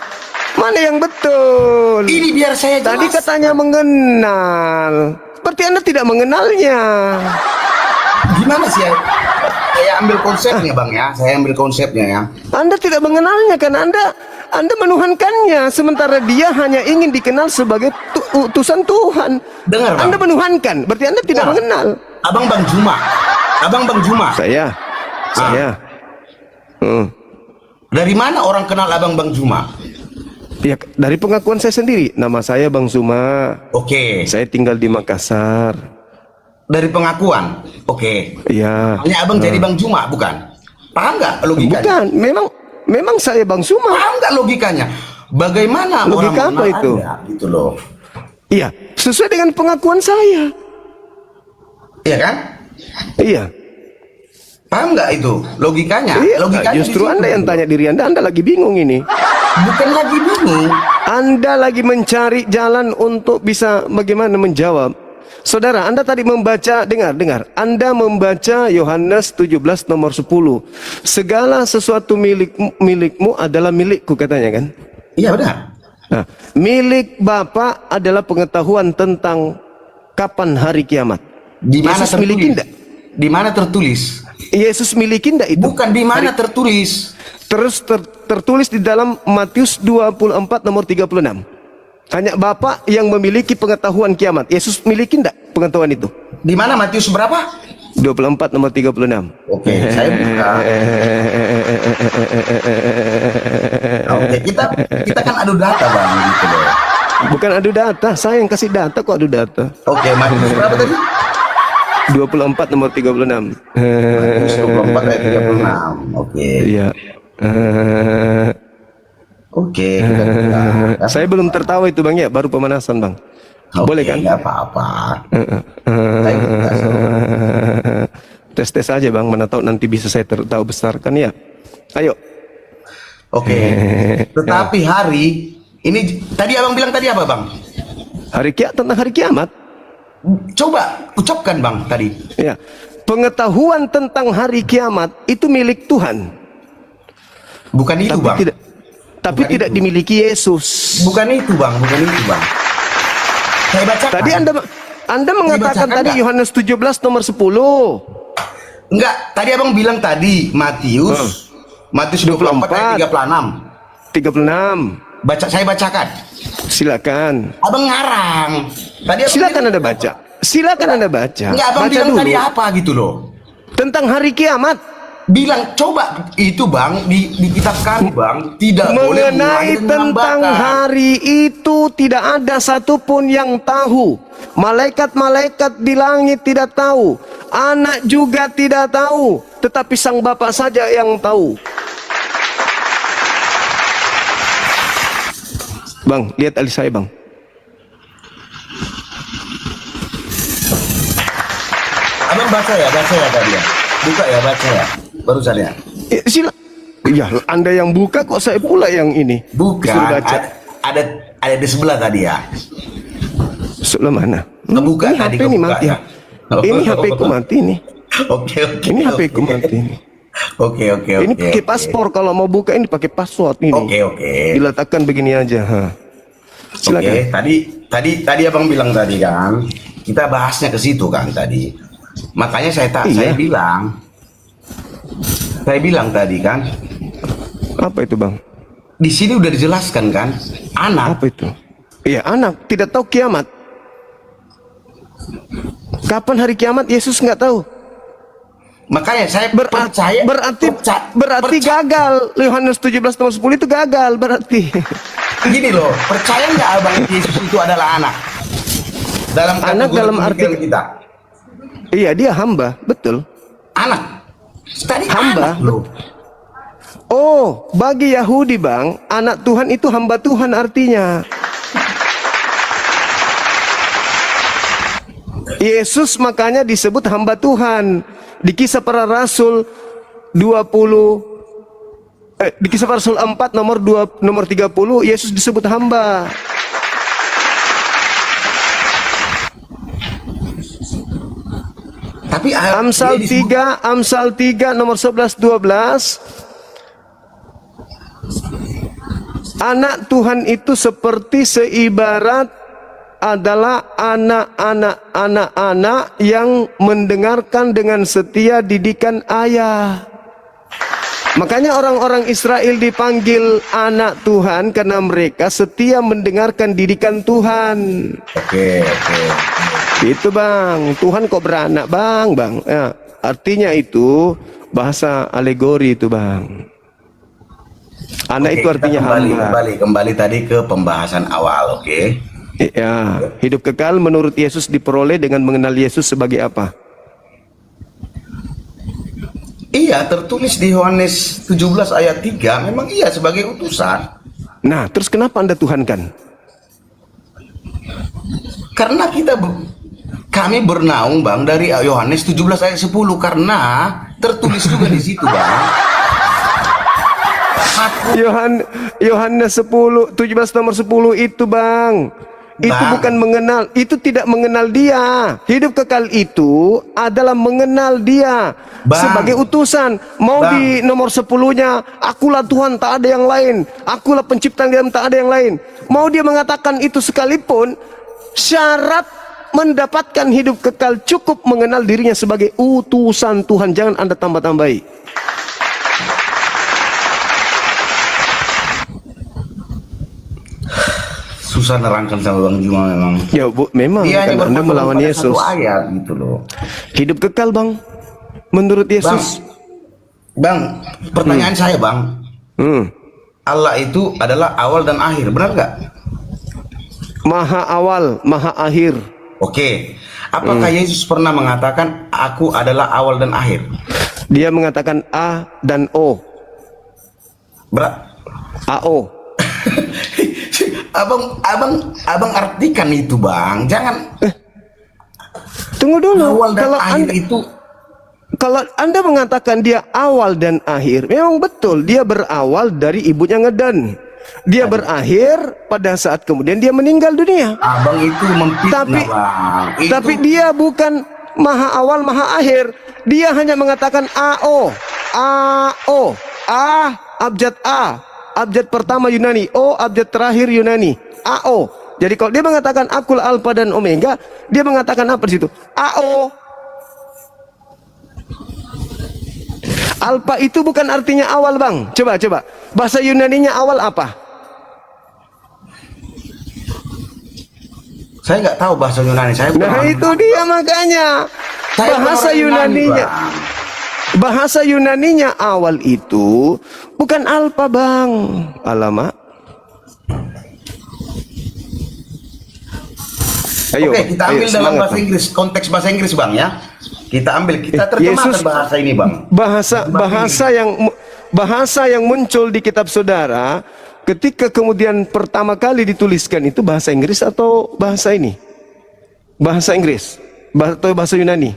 Mana yang betul? Ini biar saya jelas. Tadi katanya mengenal. Berarti Anda tidak mengenalnya. Gimana sih ya? Saya ambil konsepnya Bang ya. Saya ambil konsepnya ya. Anda tidak mengenalnya karena Anda menuhankannya, sementara dia hanya ingin dikenal sebagai utusan Tuhan. Dengar Bang. Anda menuhankan, berarti Anda tidak mengenal. Abang Bang Juma. Saya. Dari mana orang kenal Abang Bang Juma? Ya, dari pengakuan saya sendiri. Nama saya Bang Zuma. Oke. Saya tinggal di Makassar. Dari pengakuan. Oke. Iya. Hanya Abang jadi Bang Juma, bukan? Paham nggak logikanya? Bukan, memang saya Bang Zuma. Paham nggak logikanya? Bagaimana Logika orang apa mengenal itu? Anda, gitu loh. Iya, sesuai dengan pengakuan saya. Iya kan? Iya. Paham nggak itu logikanya? Iya, Logikanya justru di situ. Anda yang tanya diri Anda lagi bingung ini. Bukan lagi bingung. Anda lagi mencari jalan untuk bisa bagaimana menjawab. Saudara, Anda tadi membaca, dengar. Anda membaca Yohanes 17 nomor 10. Segala sesuatu milikmu adalah milikku, katanya kan? Iya benar. Nah, milik Bapa adalah pengetahuan tentang kapan hari kiamat. Di mana Yesus miliki tertulis? enggak? Di mana tertulis? Yesus miliki enggak itu? Bukan di mana tertulis. Terus tertulis di dalam Matius 24 nomor 36. Hanya Bapa yang memiliki pengetahuan kiamat. Yesus miliki enggak pengetahuan itu? Di mana Matius berapa? 24 nomor 36. Oke, saya buka. Oke, kita kan adu data Bang gitu loh. Bukan adu data, saya yang kasih data kok adu data. Oke, Matius berapa tadi? 24 nomor 36. Matius 24 ayat 36. Oke. Iya. Oke, kita buka. Saya belum tertawa itu Bang ya, baru pemanasan Bang. Boleh kan? Nggak apa-apa. Saya buka, so. Tes-tes aja Bang, mana tahu nanti bisa saya tertawa besarkan ya. Ayo. Oke. Tetapi hari ini tadi Abang bilang tadi apa Bang? Tentang hari kiamat. Coba ucapkan Bang tadi. Ya. Pengetahuan tentang hari kiamat itu milik Tuhan. Bukan itu Bang. Tapi tidak dimiliki Yesus. Bukan itu Bang. Saya bacakan. Tadi Anda mengatakan tadi enggak? Yohanes 17 nomor 10. Enggak, tadi Abang bilang tadi Matius 24 ayat 36. 36. Saya bacakan. Silakan. Abang ngarang. Tadi Abang Silakan bilang, Anda baca. Silakan Anda baca. enggak, Abang Baca bilang dulu. tadi apa gitu loh. Tentang hari kiamat. Bilang coba itu Bang di kitab kami Bang tidak boleh Mengenai dengan tentang bakar. hari itu tidak ada satupun yang tahu. Malaikat-malaikat di langit tidak tahu. Anak juga tidak tahu. Tetapi Sang Bapa saja yang tahu. Bang, lihat alis saya Bang. Abang baca ya tadi ya. Buka ya, baca ya. Barusan ya. Sila. Ya, Anda yang buka kok saya pula yang ini. Bukan. Disuruh baca. Ada di sebelah tadi ya. Sebelah mana? Kebuka Ini tadi, HP ini kebuka mati ya. ya. Ini HP ku mati nih. Oke. Ini HP ku mati nih. Oke. Ini pakai paspor, kalau mau buka ini pakai password ini. Oke. Diletakkan begini aja. Ha. Silakan. Oke, tadi Abang bilang tadi kan Kita bahasnya ke situ kan tadi. Makanya saya Iya. saya bilang tadi kan, Apa itu bang? di sini udah dijelaskan kan, anak. Apa itu? Iya, anak tidak tahu kiamat. Kapan hari kiamat Yesus nggak tahu. Makanya saya Berarti berarti gagal. Yohanes 17 nomor 10 itu gagal berarti. Gini loh, percaya nggak abang Yesus itu adalah anak? Dalam Anak kategori dalam arti pemikiran kita. Iya, dia hamba, betul. Anak. Tadi Hamba. anak loh. Oh, bagi Yahudi bang, anak Tuhan itu hamba Tuhan artinya. Yesus makanya disebut hamba Tuhan. Di Kisah Para Rasul 20 di Kisah Para Rasul 4 nomor 30 Yesus disebut hamba. Tapi Amsal 3 nomor 11 12 anak Tuhan itu seperti seibarat adalah anak-anak yang mendengarkan dengan setia didikan ayah. Makanya orang-orang Israel dipanggil anak Tuhan karena mereka setia mendengarkan didikan Tuhan. Oke. Itu bang, Tuhan kok beranak bang. Ya, artinya itu bahasa alegori itu bang. Anak itu artinya hamba. Kembali tadi ke pembahasan awal, oke? Ya, hidup kekal menurut Yesus diperoleh dengan mengenal Yesus sebagai apa? Iya, tertulis di Yohanes 17 ayat 3, memang iya sebagai utusan. Nah, terus kenapa Anda tuhankan? Karena kami bernaung bang dari Yohanes 17 ayat 10 karena tertulis juga di situ bang. Yohanes 17 nomor 10 itu bang. Itu bukan mengenal, itu tidak mengenal dia. Hidup kekal itu adalah mengenal dia sebagai utusan. Mau di nomor 10-nya, akulah Tuhan tak ada yang lain, akulah pencipta yang tak ada yang lain. Mau dia mengatakan itu sekalipun, syarat mendapatkan hidup kekal cukup mengenal dirinya sebagai utusan Tuhan. Jangan Anda tambah-tambahi. Susah nerangkan sama Bang Juma memang. Ya bu, memang Dia kan Anda melawan Yesus. Satu ayat gitu loh. Hidup kekal bang, menurut Yesus. Bang, pertanyaan saya bang. Allah itu adalah awal dan akhir, benar nggak? Maha awal, maha akhir. Oke. Apakah Yesus pernah mengatakan aku adalah awal dan akhir? Dia mengatakan A dan O. AO. abang artikan itu bang, jangan. Tunggu dulu. Awal dan akhir itu. Kalau Anda mengatakan dia awal dan akhir, memang betul dia berawal dari ibunya Ngedan. Dia berakhir pada saat kemudian dia meninggal dunia. Abang itu memfitnah bang. Tapi dia bukan maha awal maha akhir. Dia hanya mengatakan AO. Abjad A. Abjad pertama Yunani, O abjad terakhir Yunani, AO. Jadi kalau dia mengatakan akulah alfa dan omega, dia mengatakan apa di situ? AO. Alfa itu bukan artinya awal bang. Coba. Bahasa Yunaninya awal apa? Saya nggak tahu bahasa Yunani. Nah itu dia makanya. Bahasa Yunaninya awal itu bukan alfa bang. Alamak. Oke, kita ambil dalam bahasa Inggris, konteks bahasa Inggris bang ya. Kita terjemahkan bahasa ini bang. Bahasa yang muncul di kitab saudara ketika kemudian pertama kali dituliskan itu bahasa Inggris atau bahasa ini? Bahasa Inggris atau bahasa Yunani?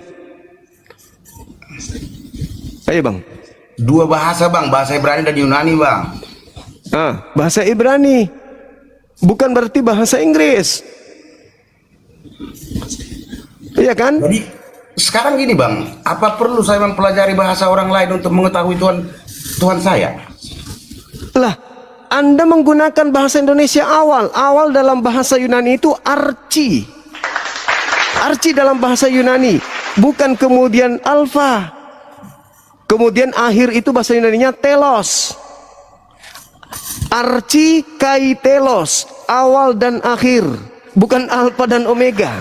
Ayo bang. Dua bahasa bang, bahasa Ibrani dan Yunani bang. Bahasa Ibrani bukan berarti bahasa Inggris. Iya kan? Jadi sekarang gini bang, apa perlu saya mempelajari bahasa orang lain untuk mengetahui Tuhan saya? Lah, Anda menggunakan bahasa Indonesia awal dalam bahasa Yunani itu archi. Archi dalam bahasa Yunani, bukan kemudian alfa. Kemudian akhir itu bahasa Yunaninya telos. Archi kai telos, awal dan akhir, bukan alfa dan omega.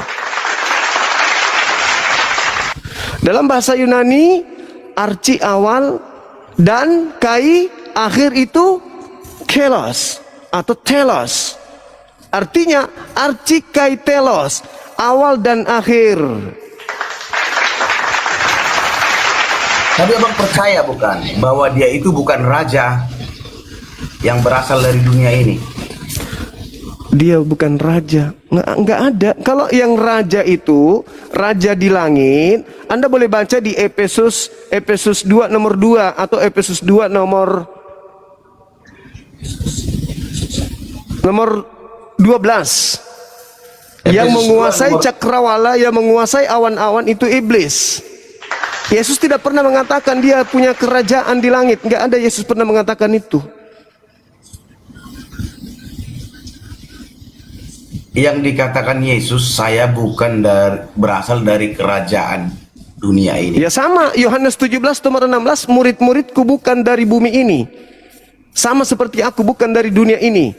Dalam bahasa Yunani, archi awal dan kai akhir itu kelos atau telos. Artinya archi kai telos, awal dan akhir. Tapi abang percaya bukan bahwa dia itu bukan raja yang berasal dari dunia ini? Dia bukan raja, nggak ada. Kalau yang raja itu raja di langit, Anda boleh baca di Efesus 2 nomor 2 atau Efesus 2 nomor 12. Yang menguasai cakrawala, yang menguasai awan-awan itu iblis. Yesus tidak pernah mengatakan dia punya kerajaan di langit. Nggak ada, Yesus pernah mengatakan itu. Yang dikatakan Yesus, saya bukan berasal dari kerajaan dunia ini. Ya sama, Yohanes 17 nomor 16, murid-muridku bukan dari bumi ini. Sama seperti aku bukan dari dunia ini.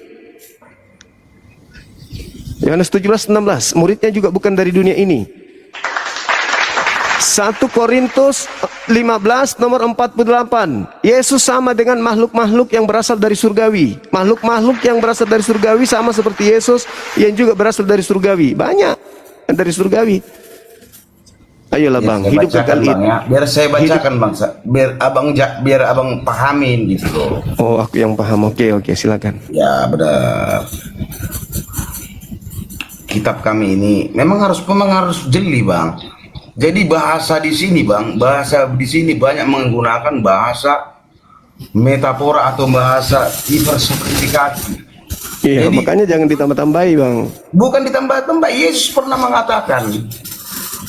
Yohanes 17:16, muridnya juga bukan dari dunia ini. 1 Korintus 15 nomor 48, Yesus sama dengan makhluk-makhluk yang berasal dari surgawi. Makhluk-makhluk yang berasal dari surgawi sama seperti Yesus yang juga berasal dari surgawi. Banyak yang dari surgawi. Ayolah bang, hidup kekal itu. Ya. Biar saya bacakan bang, biar abang pahamin gitu loh. Oh, aku yang paham. Oke, silakan. Ya benar. Kitab kami ini memang harus jeli bang. Jadi bahasa di sini bang, bahasa di sini banyak menggunakan bahasa metafora atau bahasa diversifikasi. Iya, jadi, makanya jangan ditambah-tambahi bang. Bukan ditambah-tambah. Yesus pernah mengatakan,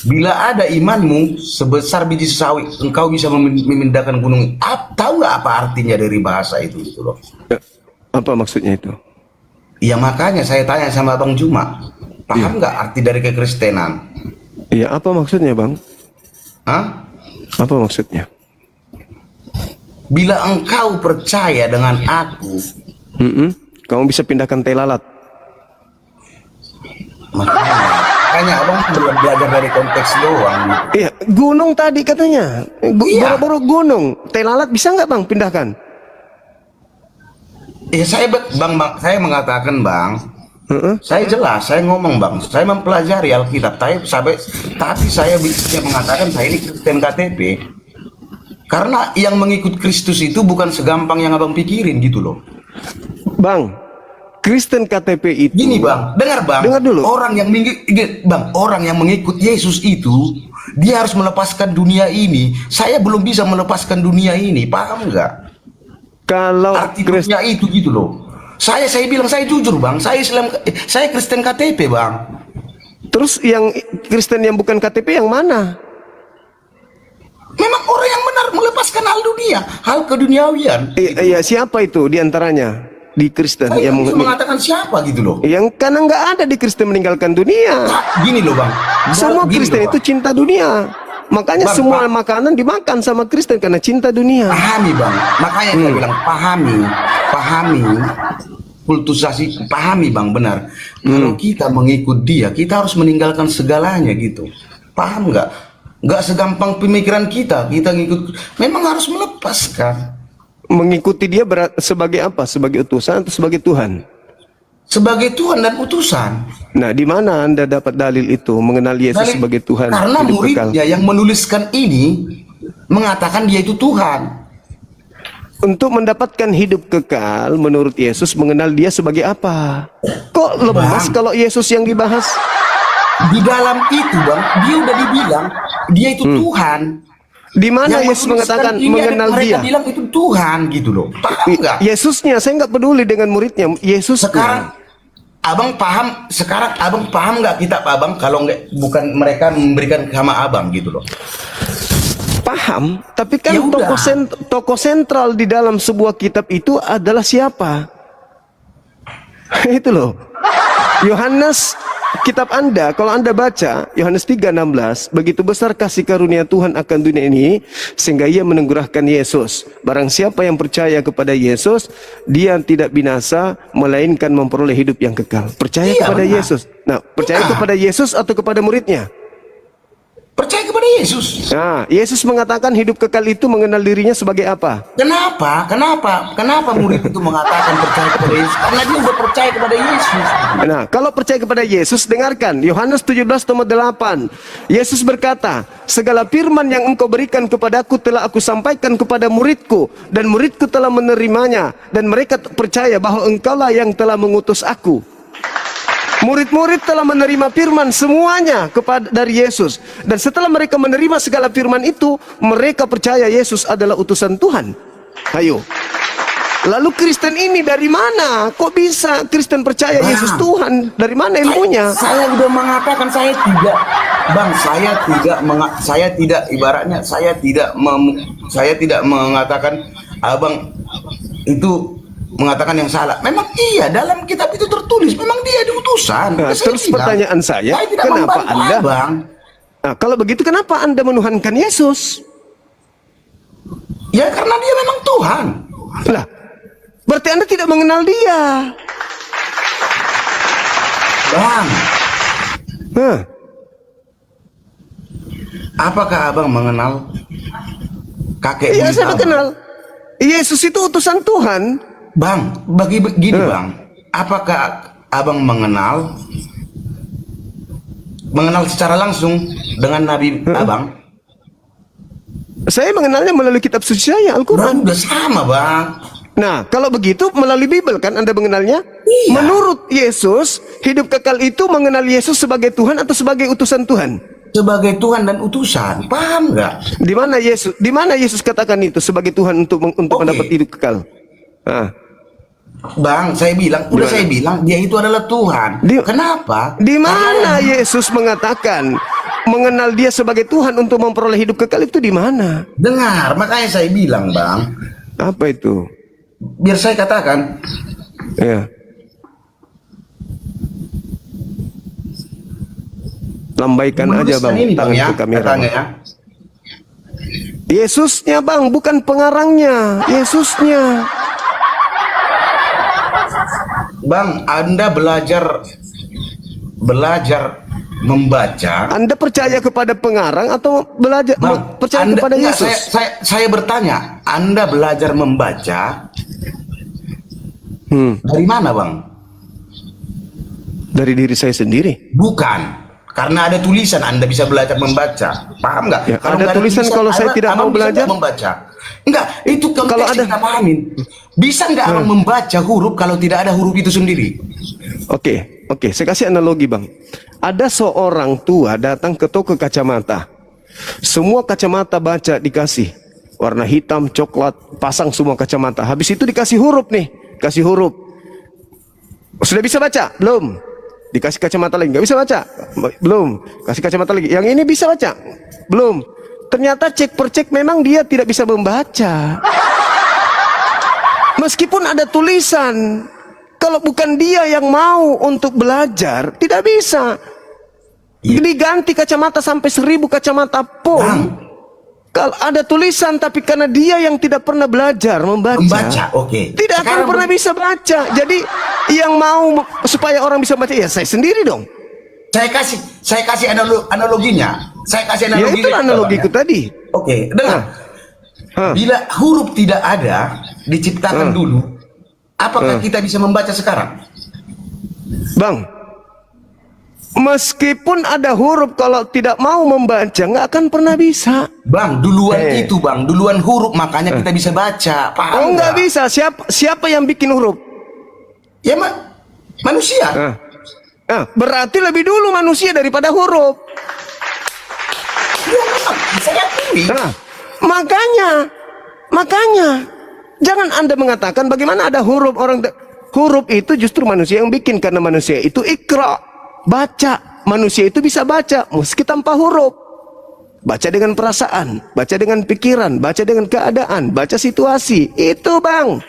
bila ada imanmu sebesar biji sawi, engkau bisa memindahkan gunung. Tahu nggak apa artinya dari bahasa itu gitu loh? Apa maksudnya itu? Ya makanya saya tanya sama Bang Juma, paham nggak arti dari kekristenan? Iya, apa maksudnya bang? Hah? Apa maksudnya? Bila engkau percaya dengan aku, kamu bisa pindahkan tai lalat. makanya abang belum belajar dari konteks doang. Iya, gunung tadi katanya. Iya. Boro-boro gunung. Tai lalat bisa nggak bang pindahkan? Ya saya saya mengatakan bang, saya jelas, saya ngomong bang, saya mempelajari Alkitab, tapi saya bisa mengatakan saya ini Kristen KTP. Karena yang mengikut Kristus itu bukan segampang yang abang pikirin gitu loh. Bang, Kristen KTP itu. Gini bang, dengar dulu. Orang yang mengikut Yesus itu, dia harus melepaskan dunia ini. Saya belum bisa melepaskan dunia ini, paham nggak? Kalau arti dunia itu gitu loh. Saya bilang, saya jujur bang, saya Kristen KTP bang. Terus yang Kristen yang bukan KTP yang mana? Memang orang yang benar melepaskan hal dunia, hal keduniawian. Iya, siapa itu diantaranya di Kristen? Saya yang bisa mengatakan siapa gitu loh. Yang karena nggak ada di Kristen meninggalkan dunia. Gini loh bang. Semua Kristen itu cinta dunia. Makanya bang, semua makanan dimakan sama Kristen karena cinta dunia. Pahami bang. Makanya saya bilang pahami. Kultusasi, pahami bang, benar. Kalau kita mengikut dia, kita harus meninggalkan segalanya gitu. Paham nggak? Nggak segampang pemikiran kita ngikut. Memang harus melepaskan. Mengikuti dia sebagai apa? Sebagai utusan atau sebagai Tuhan? Sebagai Tuhan dan utusan. Nah, di mana Anda dapat dalil itu mengenal Yesus sebagai Tuhan? Karena muridnya yang menuliskan ini mengatakan dia itu Tuhan. Untuk mendapatkan hidup kekal, menurut Yesus mengenal dia sebagai apa? Kok lemas kalau Yesus yang dibahas? Di dalam itu bang, dia udah dibilang dia itu Tuhan. Di mana Yesus mengatakan mengenal dia? Mereka bilang itu Tuhan gitu loh. Paham nggak? Yesusnya, saya nggak peduli dengan muridnya. Yesus. Sekarang abang paham. Sekarang abang paham nggak kitab abang kalau nggak bukan mereka memberikan sama abang gitu loh. Paham. Tapi kan Ya tokoh sentral di dalam sebuah kitab itu adalah siapa? Itu loh. Yohanes kitab Anda, kalau Anda baca Yohanes 3:16, begitu besar kasih karunia Tuhan akan dunia ini sehingga ia menenggurahkan Yesus. Barang siapa yang percaya kepada Yesus, dia tidak binasa melainkan memperoleh hidup yang kekal. Percaya kepada Yesus. Nah, percaya kepada Yesus atau kepada muridnya? Percaya kepada Yesus. Nah, Yesus mengatakan hidup kekal itu mengenal dirinya sebagai apa? Kenapa murid itu mengatakan percaya kepada Yesus? Karena dia sudah percaya kepada Yesus. Nah, kalau percaya kepada Yesus, dengarkan Yohanes 17:8. Yesus berkata, segala firman yang engkau berikan kepadaku telah aku sampaikan kepada muridku, dan muridku telah menerimanya, dan mereka percaya bahwa engkaulah yang telah mengutus aku. Murid-murid telah menerima firman semuanya dari Yesus. Dan setelah mereka menerima segala firman itu, mereka percaya Yesus adalah utusan Tuhan. Ayo. Lalu Kristen ini dari mana? Kok bisa Kristen percaya Yesus Tuhan? Dari mana ilmunya? Saya sudah mengatakan saya tidak, Bang, saya tidak mengatakan abang itu mengatakan yang salah. Memang iya, dalam kitab itu tertulis memang dia diutusan. Nah, terus pertanyaan saya tidak kenapa Anda Bang? Nah, kalau begitu kenapa Anda menuhankan Yesus? Ya karena dia memang Tuhan. Lah, berarti Anda tidak mengenal dia. Bang, Nah, apakah abang mengenal kakek iya, buyut saya abang? kenal. Yesus itu utusan Tuhan. Bang, begini Bang, apakah abang mengenal secara langsung dengan Nabi abang? Saya mengenalnya melalui kitab suci saya, Bang, Al-Quran. udah sama Bang. Nah, kalau begitu melalui Bible kan Anda mengenalnya? Iya. Menurut Yesus, hidup kekal itu mengenal Yesus sebagai Tuhan atau sebagai utusan Tuhan? Sebagai Tuhan dan utusan, paham nggak? Di mana Yesus katakan itu sebagai Tuhan untuk mendapat hidup kekal? Nah, Bang, saya bilang dia itu adalah Tuhan. Kenapa? di mana Yesus mengatakan mengenal dia sebagai Tuhan untuk memperoleh hidup kekal itu di mana? Dengar, makanya saya bilang Bang, Apa itu? biar saya katakan, Ya. Lambaikan aja Bang ini, tangan ya, ke kamera. katanya ya. Yesusnya Bang, bukan pengarangnya. Yesusnya. Bang, Anda belajar membaca. Anda percaya kepada pengarang atau Bang, percaya Anda, kepada enggak, Yesus? saya bertanya, Anda belajar membaca dari mana Bang? Dari diri saya sendiri. Bukan. Karena ada tulisan Anda bisa belajar membaca. Paham nggak? Ya, ada nggak tulisan kalau saya tidak mau abang bisa belajar? nggak membaca. Enggak, itu Kalau konteks ada- kita pahamin. Bisa nggak abang membaca huruf kalau tidak ada huruf itu sendiri? Oke, saya kasih analogi Bang. Ada seorang tua datang ke toko kacamata. Semua kacamata baca dikasih. Warna hitam, coklat, pasang semua kacamata. Habis itu dikasih huruf nih. Kasih huruf. Sudah bisa baca? Belum. Dikasih kacamata lagi, nggak bisa baca? Belum. Kasih kacamata lagi. Yang ini bisa baca? Belum. Ternyata cek per cek memang dia tidak bisa membaca. Meskipun ada tulisan, kalau bukan dia yang mau untuk belajar, tidak bisa. Diganti kacamata sampai 1000 kacamata pun. Bang. Kalau ada tulisan tapi karena dia yang tidak pernah belajar membaca, oke. tidak akan Sekarang pernah bisa baca. Jadi yang mau supaya orang bisa baca ya saya sendiri dong. Saya kasih analoginya. Saya kasih Ya analogi. itu analogiku tadi. Oke, dengar. Hah. Bila huruf tidak ada diciptakan dulu, apakah kita bisa membaca sekarang? Bang, meskipun ada huruf kalau tidak mau membaca nggak akan pernah bisa. Bang, duluan duluan huruf makanya kita bisa baca. Paham Oh nggak bisa. Siapa yang bikin huruf? Ya manusia. Nah, berarti lebih dulu manusia daripada huruf. Ya, memang, saya akui. Nah, makanya jangan Anda mengatakan bagaimana ada huruf huruf itu justru manusia yang bikin karena manusia itu ikra, baca. Manusia itu bisa baca meski tanpa huruf. Baca dengan perasaan, baca dengan pikiran, baca dengan keadaan, baca situasi. Itu Bang.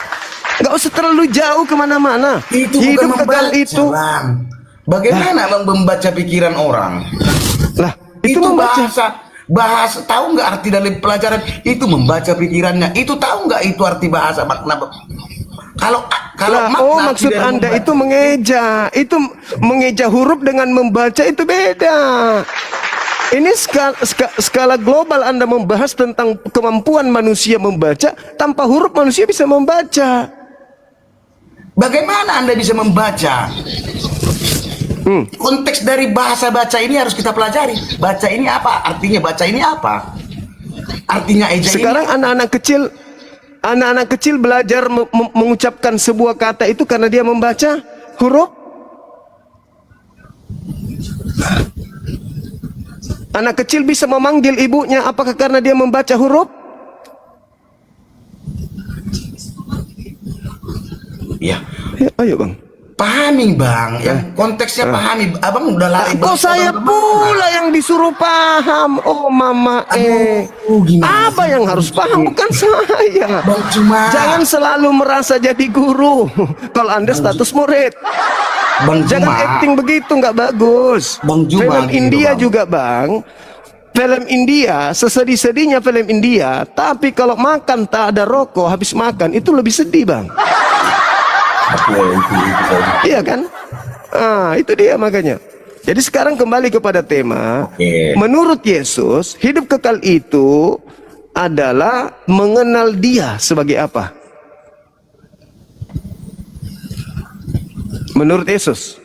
Gak usah terlalu jauh kemana-mana. Itu Hidup bukan kekal membaca, itu. Bang. Bagaimana membaca pikiran orang? Lah, itu membaca. bahasa tahu nggak arti dari pelajaran itu membaca pikirannya? Itu tahu nggak itu arti bahasa makna? Kalau Lah, makna maksud tidak Anda membaca. itu mengeja huruf dengan membaca itu beda. Ini skala global. Anda membahas tentang kemampuan manusia membaca. Tanpa huruf manusia bisa membaca. Bagaimana Anda bisa membaca? Konteks dari bahasa baca ini harus kita pelajari. Baca ini apa? Artinya baca ini apa? Artinya eja Sekarang ini. anak-anak kecil belajar mengucapkan sebuah kata itu karena dia membaca huruf. Anak kecil bisa memanggil ibunya apakah karena dia membaca huruf? Ya. Ya, ayo bang. Pahami bang, yang konteksnya pahami. Abang udah lari. Kok saya pula yang disuruh paham? Oh mama gimana apa yang harus paham bukan saya. Bang Cuma. Jangan selalu merasa jadi guru kalau Anda status murid. Bang Jangan Juma. acting begitu, nggak bagus. Bang Juma, Film gitu, India Bang. juga bang. Film India, sesedih-sedihnya film India, tapi kalau makan tak ada rokok, habis makan itu lebih sedih bang. Iya kan? Itu dia makanya. Jadi sekarang kembali kepada tema. Menurut Yesus, hidup kekal itu adalah mengenal Dia sebagai apa? Menurut Yesus,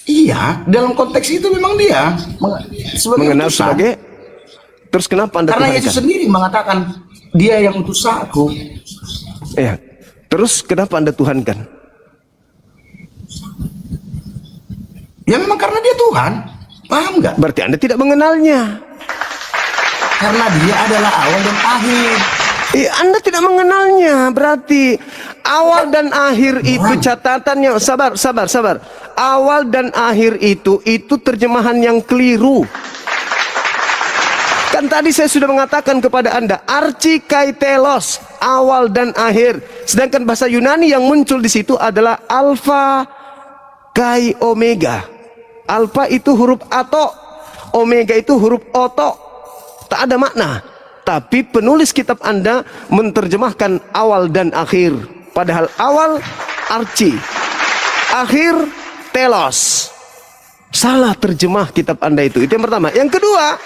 Iya, dalam konteks itu memang dia mengenal utusan. sebagai. Terus kenapa Anda Karena tuhankan? Yesus sendiri mengatakan dia yang utus aku. Ya. Terus kenapa Anda tuhankan? Ya memang karena dia Tuhan. Paham nggak? Berarti Anda tidak mengenalnya. Karena dia adalah awal dan akhir. Anda tidak mengenalnya. Berarti awal dan akhir itu catatannya. Sabar. Awal dan akhir itu terjemahan yang keliru. Kan tadi saya sudah mengatakan kepada Anda, archi kai telos, awal dan akhir. Sedangkan bahasa Yunani yang muncul di situ adalah alfa kai omega. Alfa itu huruf ato, omega itu huruf oto. Tak ada makna. Tapi penulis kitab Anda menerjemahkan awal dan akhir. Padahal awal archi, akhir telos. Salah terjemah kitab Anda itu. Itu yang pertama. Yang kedua,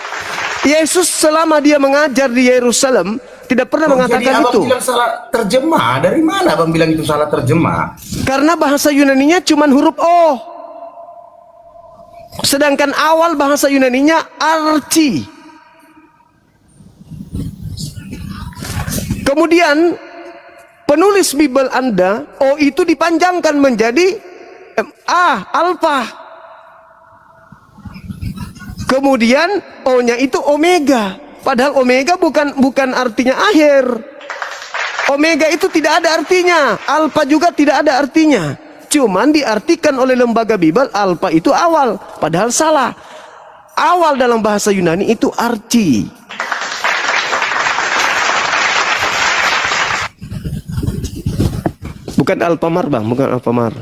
Yesus selama dia mengajar di Yerusalem tidak pernah mengatakan Jadi itu. abang bilang salah terjemah. Dari mana abang bilang itu salah terjemah? Karena bahasa Yunaninya cuma huruf O. Sedangkan awal bahasa Yunaninya archi. Kemudian penulis Bible Anda, O itu dipanjangkan menjadi alfa. Kemudian O-nya itu omega. Padahal omega bukan artinya akhir. Omega itu tidak ada artinya. Alfa juga tidak ada artinya. Cuman diartikan oleh lembaga Bible alfa itu awal. Padahal salah. Awal dalam bahasa Yunani itu archi. Bukan Alfamar bang, bukan Alfamar.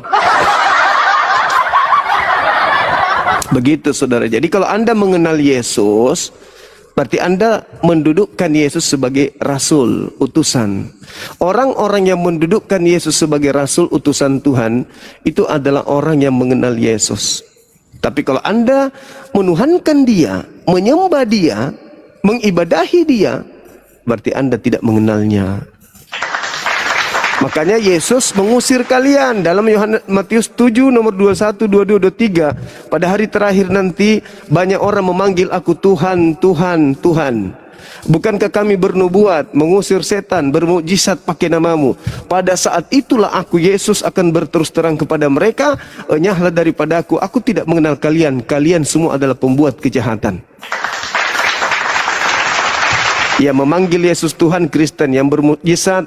Begitu saudara. Jadi kalau Anda mengenal Yesus, berarti Anda mendudukkan Yesus sebagai rasul, utusan. Orang-orang yang mendudukkan Yesus sebagai rasul, utusan Tuhan, itu adalah orang yang mengenal Yesus. Tapi kalau Anda menuhankan Dia, menyembah Dia, mengibadahi Dia, berarti Anda tidak mengenalnya. Makanya Yesus mengusir kalian dalam Matius 7 nomor 21, 22, 23. Pada hari terakhir nanti banyak orang memanggil aku Tuhan, Tuhan, Tuhan. Bukankah kami bernubuat, mengusir setan, bermukjizat pakai namamu? Pada saat itulah aku Yesus akan berterus terang kepada mereka, enyahlah daripada aku tidak mengenal kalian. Kalian semua adalah pembuat kejahatan. Yang memanggil Yesus Tuhan Kristen, yang bermukjizat,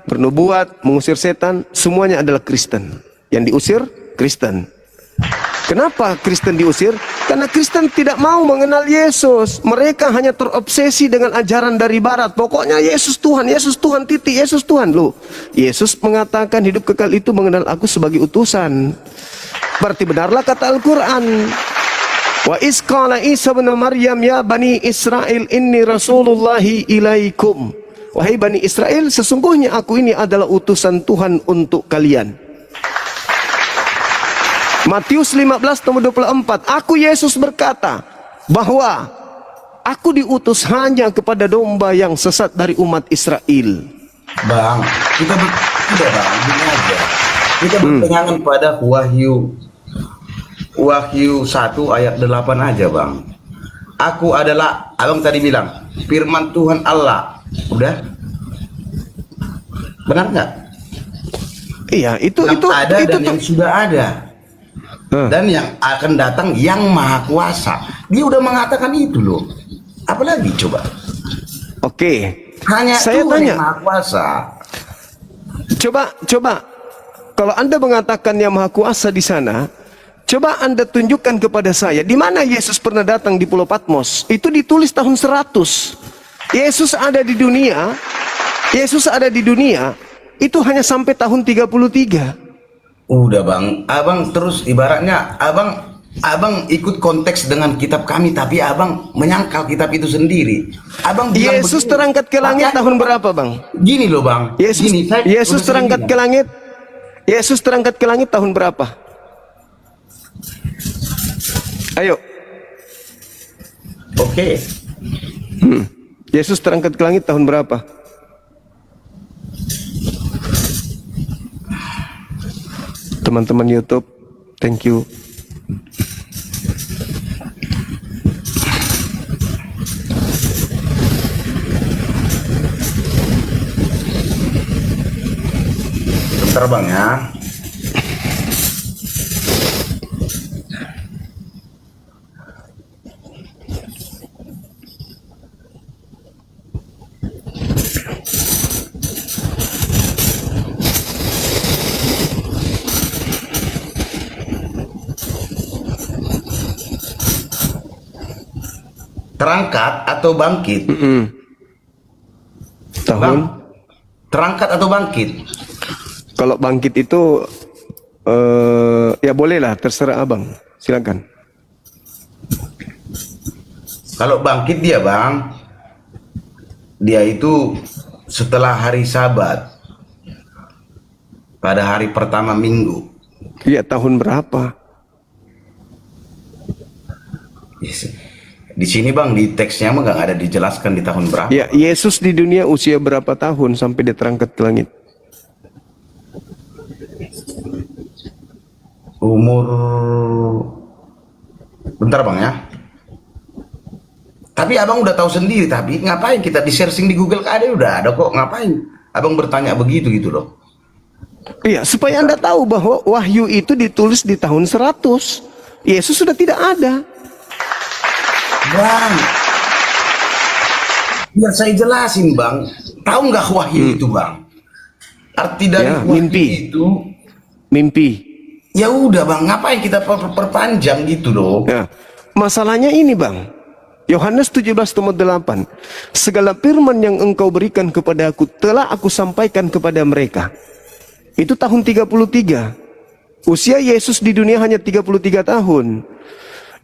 bernubuat, mengusir setan, semuanya adalah Kristen. Yang diusir, Kristen. Kenapa Kristen diusir? Karena Kristen tidak mau mengenal Yesus. Mereka hanya terobsesi dengan ajaran dari barat. Pokoknya Yesus Tuhan, titik, Yesus Tuhan. Loh, Yesus mengatakan hidup kekal itu mengenal aku sebagai utusan. Berarti benarlah kata Al-Quran. Wa isqala Isa bin Maryam ya Bani Israel inni Rasulullahi ilaikum. Wahai Bani Israel, sesungguhnya aku ini adalah utusan Tuhan untuk kalian. Matius 15:24, aku Yesus berkata bahwa aku diutus hanya kepada domba yang sesat dari umat Israel. Bang, tidak bang, gini aja. Kita berpegangan pada Wahyu 1 ayat 8 aja bang. Aku adalah, abang tadi bilang, firman Tuhan Allah. Udah? Benar nggak? Iya, itu Ada dan yang sudah ada. Dan yang akan datang yang maha kuasa. Dia udah mengatakan itu loh. Apalagi coba? Oke. Hanya Saya Tuhan tanya. yang maha kuasa. Coba. Kalau Anda mengatakan yang maha kuasa di sana, coba Anda tunjukkan kepada saya di mana Yesus pernah datang di Pulau Patmos. Itu ditulis tahun 100. Yesus ada di dunia itu hanya sampai tahun 33. Udah bang, abang terus ibaratnya abang ikut konteks dengan kitab kami, tapi abang menyangkal kitab itu sendiri. Abang bilang Yesus begini, terangkat ke langit tahun berapa, Bang? Gini loh bang, Yesus terangkat ke langit. Yesus terangkat ke langit tahun berapa? Ayo. Oke. Yesus terangkat ke langit tahun berapa? Teman-teman YouTube, thank you. Bentar bang ya. Terangkat atau bangkit? Tahun? Bang, terangkat atau bangkit? Kalau bangkit itu ya bolehlah, terserah abang, silakan. Kalau bangkit dia bang, dia itu setelah hari Sabat, pada hari pertama minggu. Iya, tahun berapa? Di sini bang, di teksnya mah nggak ada dijelaskan di tahun berapa. Ya, Yesus di dunia usia berapa tahun sampai dia terangkat ke langit? Umur, bentar bang ya. Tapi abang udah tahu sendiri, tapi ngapain kita di searching di Google, ada udah ada kok, ngapain abang bertanya begitu gitu loh. Iya, supaya Anda tahu bahwa Wahyu itu ditulis di tahun 100. Yesus sudah tidak ada. Bang, biar saya jelasin bang, tahu nggak wahyu itu bang? Arti dari Ya, wahyu mimpi. itu, Mimpi. ya udah bang, ngapain kita perpanjang gitu loh? Ya, masalahnya ini bang, Yohanes 17:8, segala firman yang engkau berikan kepada aku telah aku sampaikan kepada mereka. Itu tahun 33. Usia Yesus di dunia hanya 33 tahun.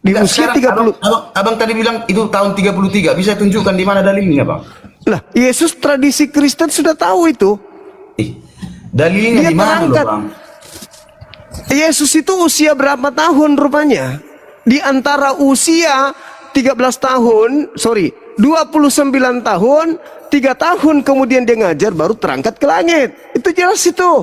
Di Nggak, usia sekarang 30. abang tadi bilang itu tahun 33, bisa tunjukkan di mana dalilnya bang? Lah, Yesus tradisi Kristen sudah tahu itu. Dalilnya Dia di mana loh terangkat. bang? Yesus itu usia berapa tahun rupanya? Di antara usia 29 tahun, 3 tahun kemudian dia ngajar baru terangkat ke langit. Itu jelas itu.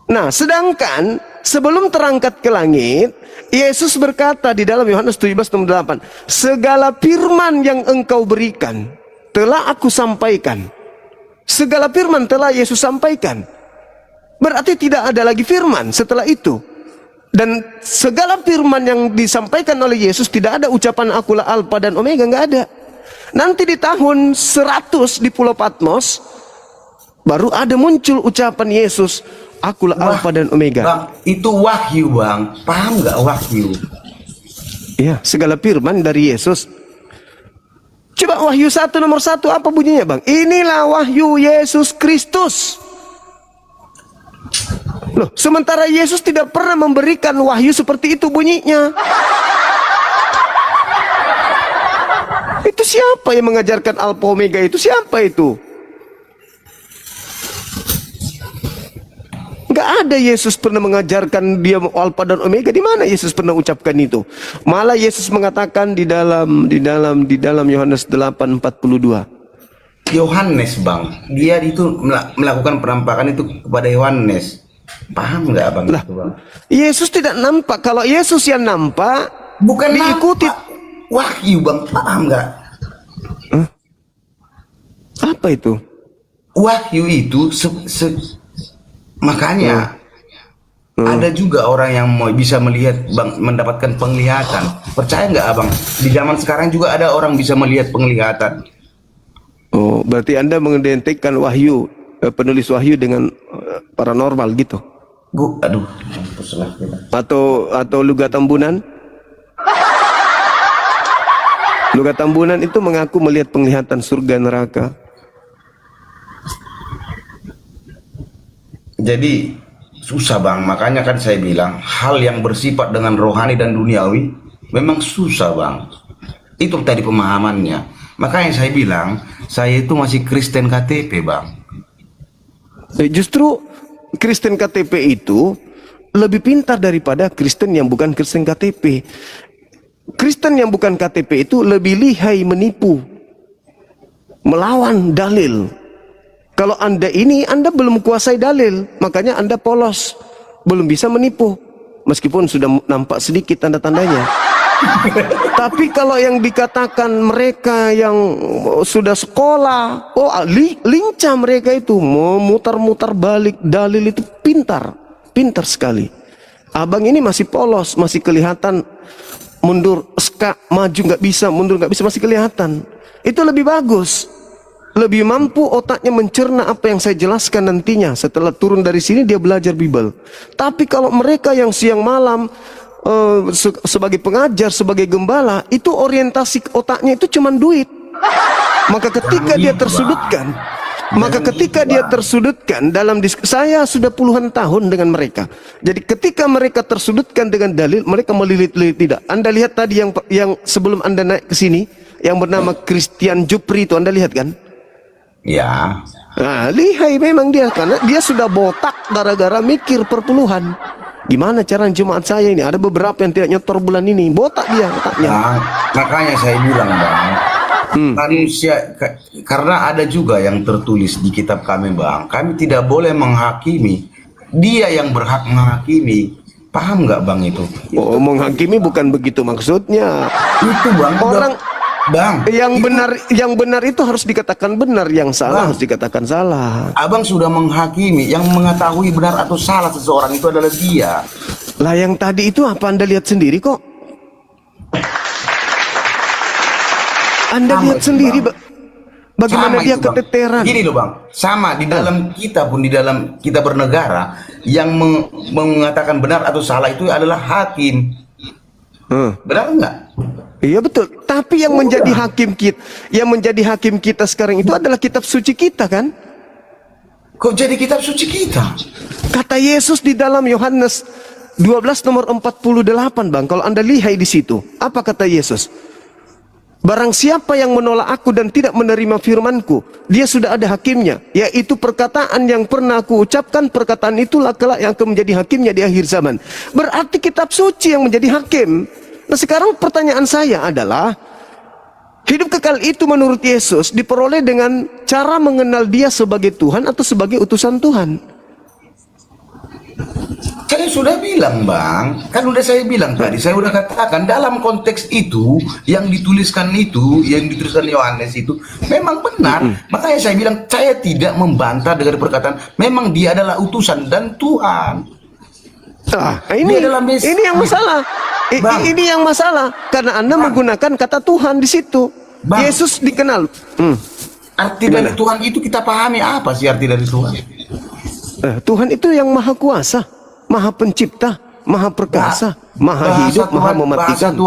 Nah, sedangkan sebelum terangkat ke langit, Yesus berkata di dalam Yohanes 17:8, segala firman yang engkau berikan telah aku sampaikan. Segala firman telah Yesus sampaikan. Berarti tidak ada lagi firman setelah itu. Dan segala firman yang disampaikan oleh Yesus, tidak ada ucapan akulah Alfa dan Omega, nggak ada. Nanti di tahun 100 di Pulau Patmos baru ada muncul ucapan Yesus, akulah Alfa dan Omega. Bang, itu wahyu bang, paham nggak wahyu? Iya, segala firman dari Yesus. Coba Wahyu 1 nomor 1 apa bunyinya bang? Inilah wahyu Yesus Kristus. Loh, sementara Yesus tidak pernah memberikan wahyu seperti itu bunyinya. Itu siapa yang mengajarkan Alpha Omega itu? Siapa itu? Nggak ada Yesus pernah mengajarkan dia Alpha dan Omega. Di mana Yesus pernah ucapkan itu? Malah Yesus mengatakan di dalam Yohanes 8:42. Yohanes, Bang, dia itu melakukan penampakan itu kepada Yohanes. Paham nggak, Bang? Lah, itu, Bang? Yesus tidak nampak. Kalau Yesus yang nampak, Bukan diikuti. nampak. Wahyu, Bang, paham nggak? Apa itu? Wahyu itu makanya ada juga orang yang bisa melihat, Bang, mendapatkan penglihatan. Percaya nggak, Abang? Di zaman sekarang juga ada orang bisa melihat penglihatan. Oh, berarti Anda mengidentikan wahyu, penulis wahyu dengan paranormal gitu? Aduh, mampus lah kita. Atau Luga Tambunan? Luga Tambunan itu mengaku melihat penglihatan surga neraka. Jadi susah, Bang, makanya kan saya bilang hal yang bersifat dengan rohani dan duniawi memang susah, Bang. Itu tadi pemahamannya. Makanya saya bilang saya itu masih Kristen KTP, Bang. Justru Kristen KTP itu lebih pintar daripada Kristen yang bukan Kristen KTP. Kristen yang bukan KTP itu lebih lihai menipu, melawan dalil. Kalau Anda belum kuasai dalil, makanya Anda polos, belum bisa menipu, meskipun sudah nampak sedikit tanda-tandanya. Tapi kalau yang dikatakan mereka yang sudah sekolah, lincah mereka itu, memutar-mutar balik dalil itu pintar sekali. Abang ini masih polos, masih kelihatan mundur, maju nggak bisa, mundur nggak bisa, masih kelihatan. Itu lebih bagus. Lebih mampu otaknya mencerna apa yang saya jelaskan nantinya. Setelah turun dari sini dia belajar Bible. Tapi kalau mereka yang siang malam sebagai pengajar, sebagai gembala, itu orientasi otaknya itu cuma duit. Maka ketika dia tersudutkan, dalam saya sudah puluhan tahun dengan mereka. Jadi ketika mereka tersudutkan dengan dalil, mereka melilit-lilit tidak. Anda lihat tadi yang sebelum Anda naik ke sini, yang bernama Christian Jupri itu, Anda lihat kan? Ya. Nah, lihai memang dia, karena dia sudah botak gara-gara mikir perpuluhan. Gimana cara jemaat saya ini? Ada beberapa yang tidak nyetor bulan ini, botak dia otaknya. Nah, makanya saya bilang, Bang, manusia, karena ada juga yang tertulis di kitab kami, Bang, kami tidak boleh menghakimi, dia yang berhak menghakimi. Paham nggak, Bang, itu? Oh, menghakimi bukan begitu maksudnya. Itu, Bang, orang Bang, yang benar itu harus dikatakan benar, yang salah harus dikatakan salah. Abang sudah menghakimi, yang mengetahui benar atau salah seseorang itu adalah dia. Lah yang tadi itu apa Anda lihat sendiri kok? Anda lihat sendiri, bagaimana dia keteteran. Gini loh, Bang, sama di dalam kita pun, di dalam kita bernegara, yang mengatakan benar atau salah itu adalah hakim. Benar enggak? Iya betul. Tapi yang menjadi hakim kita sekarang itu adalah kitab suci kita kan? Kok jadi kitab suci kita? Kata Yesus di dalam Yohanes 12 nomor 48, Bang. Kalau Anda lihat di situ, apa kata Yesus? Barang siapa yang menolak aku dan tidak menerima firmanku, dia sudah ada hakimnya, yaitu perkataan yang pernah aku ucapkan. Perkataan itulah kelak yang akan menjadi hakimnya di akhir zaman. Berarti kitab suci yang menjadi hakim. Nah sekarang pertanyaan saya adalah, hidup kekal itu menurut Yesus diperoleh dengan cara mengenal dia sebagai Tuhan atau sebagai utusan Tuhan? Saya sudah bilang, Bang, kan udah saya bilang tadi, saya udah katakan dalam konteks itu, yang dituliskan Yohanes itu memang benar. Makanya saya bilang, saya tidak membantah dengan perkataan memang dia adalah utusan dan Tuhan. Ini yang masalah. Ini yang masalah karena Anda menggunakan kata Tuhan di situ. Bang, Yesus dikenal. Arti dari Tuhan itu kita pahami apa sih arti dari Tuhan? Tuhan itu yang maha kuasa, maha pencipta, maha perkasa, maha hidup, maha mematikan.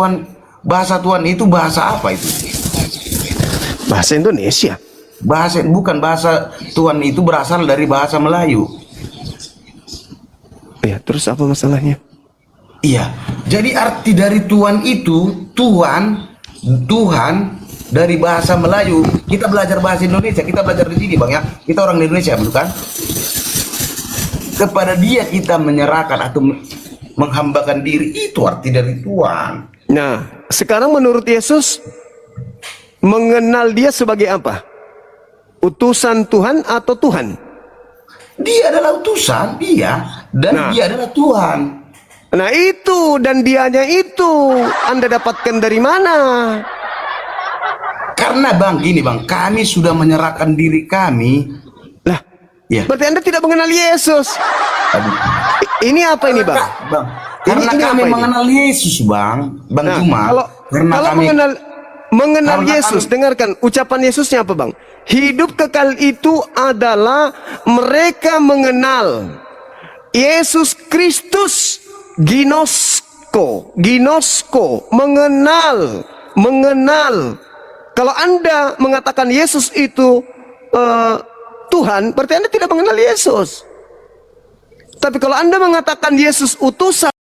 Bahasa Tuhan itu bahasa apa itu? Bahasa Indonesia. Bukan bahasa Tuhan itu berasal dari bahasa Melayu. terus apa masalahnya? Iya, jadi arti dari Tuhan itu, Tuhan dari bahasa Melayu. Kita belajar bahasa Indonesia, kita belajar di sini Bang ya. Kita orang Indonesia bukan? Kepada Dia kita menyerahkan atau menghambakan diri, itu arti dari Tuhan. Nah, sekarang menurut Yesus mengenal Dia sebagai apa? Utusan Tuhan atau Tuhan? Dia adalah utusan, dan Dia adalah Tuhan. Nah itu, dan dianya itu Anda dapatkan dari mana? Karena Bang, gini Bang, kami sudah menyerahkan diri kami. Lah, Ya. berarti Anda tidak mengenal Yesus. Ini apa ini Bang? Bang, karena Ini kami apa ini? mengenal Yesus Bang Nah, Juma. Karena kalau kami mengenal karena Yesus, kami- dengarkan ucapan Yesusnya apa Bang? Hidup kekal itu adalah mereka mengenal Yesus Kristus, ginosko, mengenal. Kalau Anda mengatakan Yesus itu Tuhan, berarti Anda tidak mengenal Yesus. Tapi kalau Anda mengatakan Yesus utusan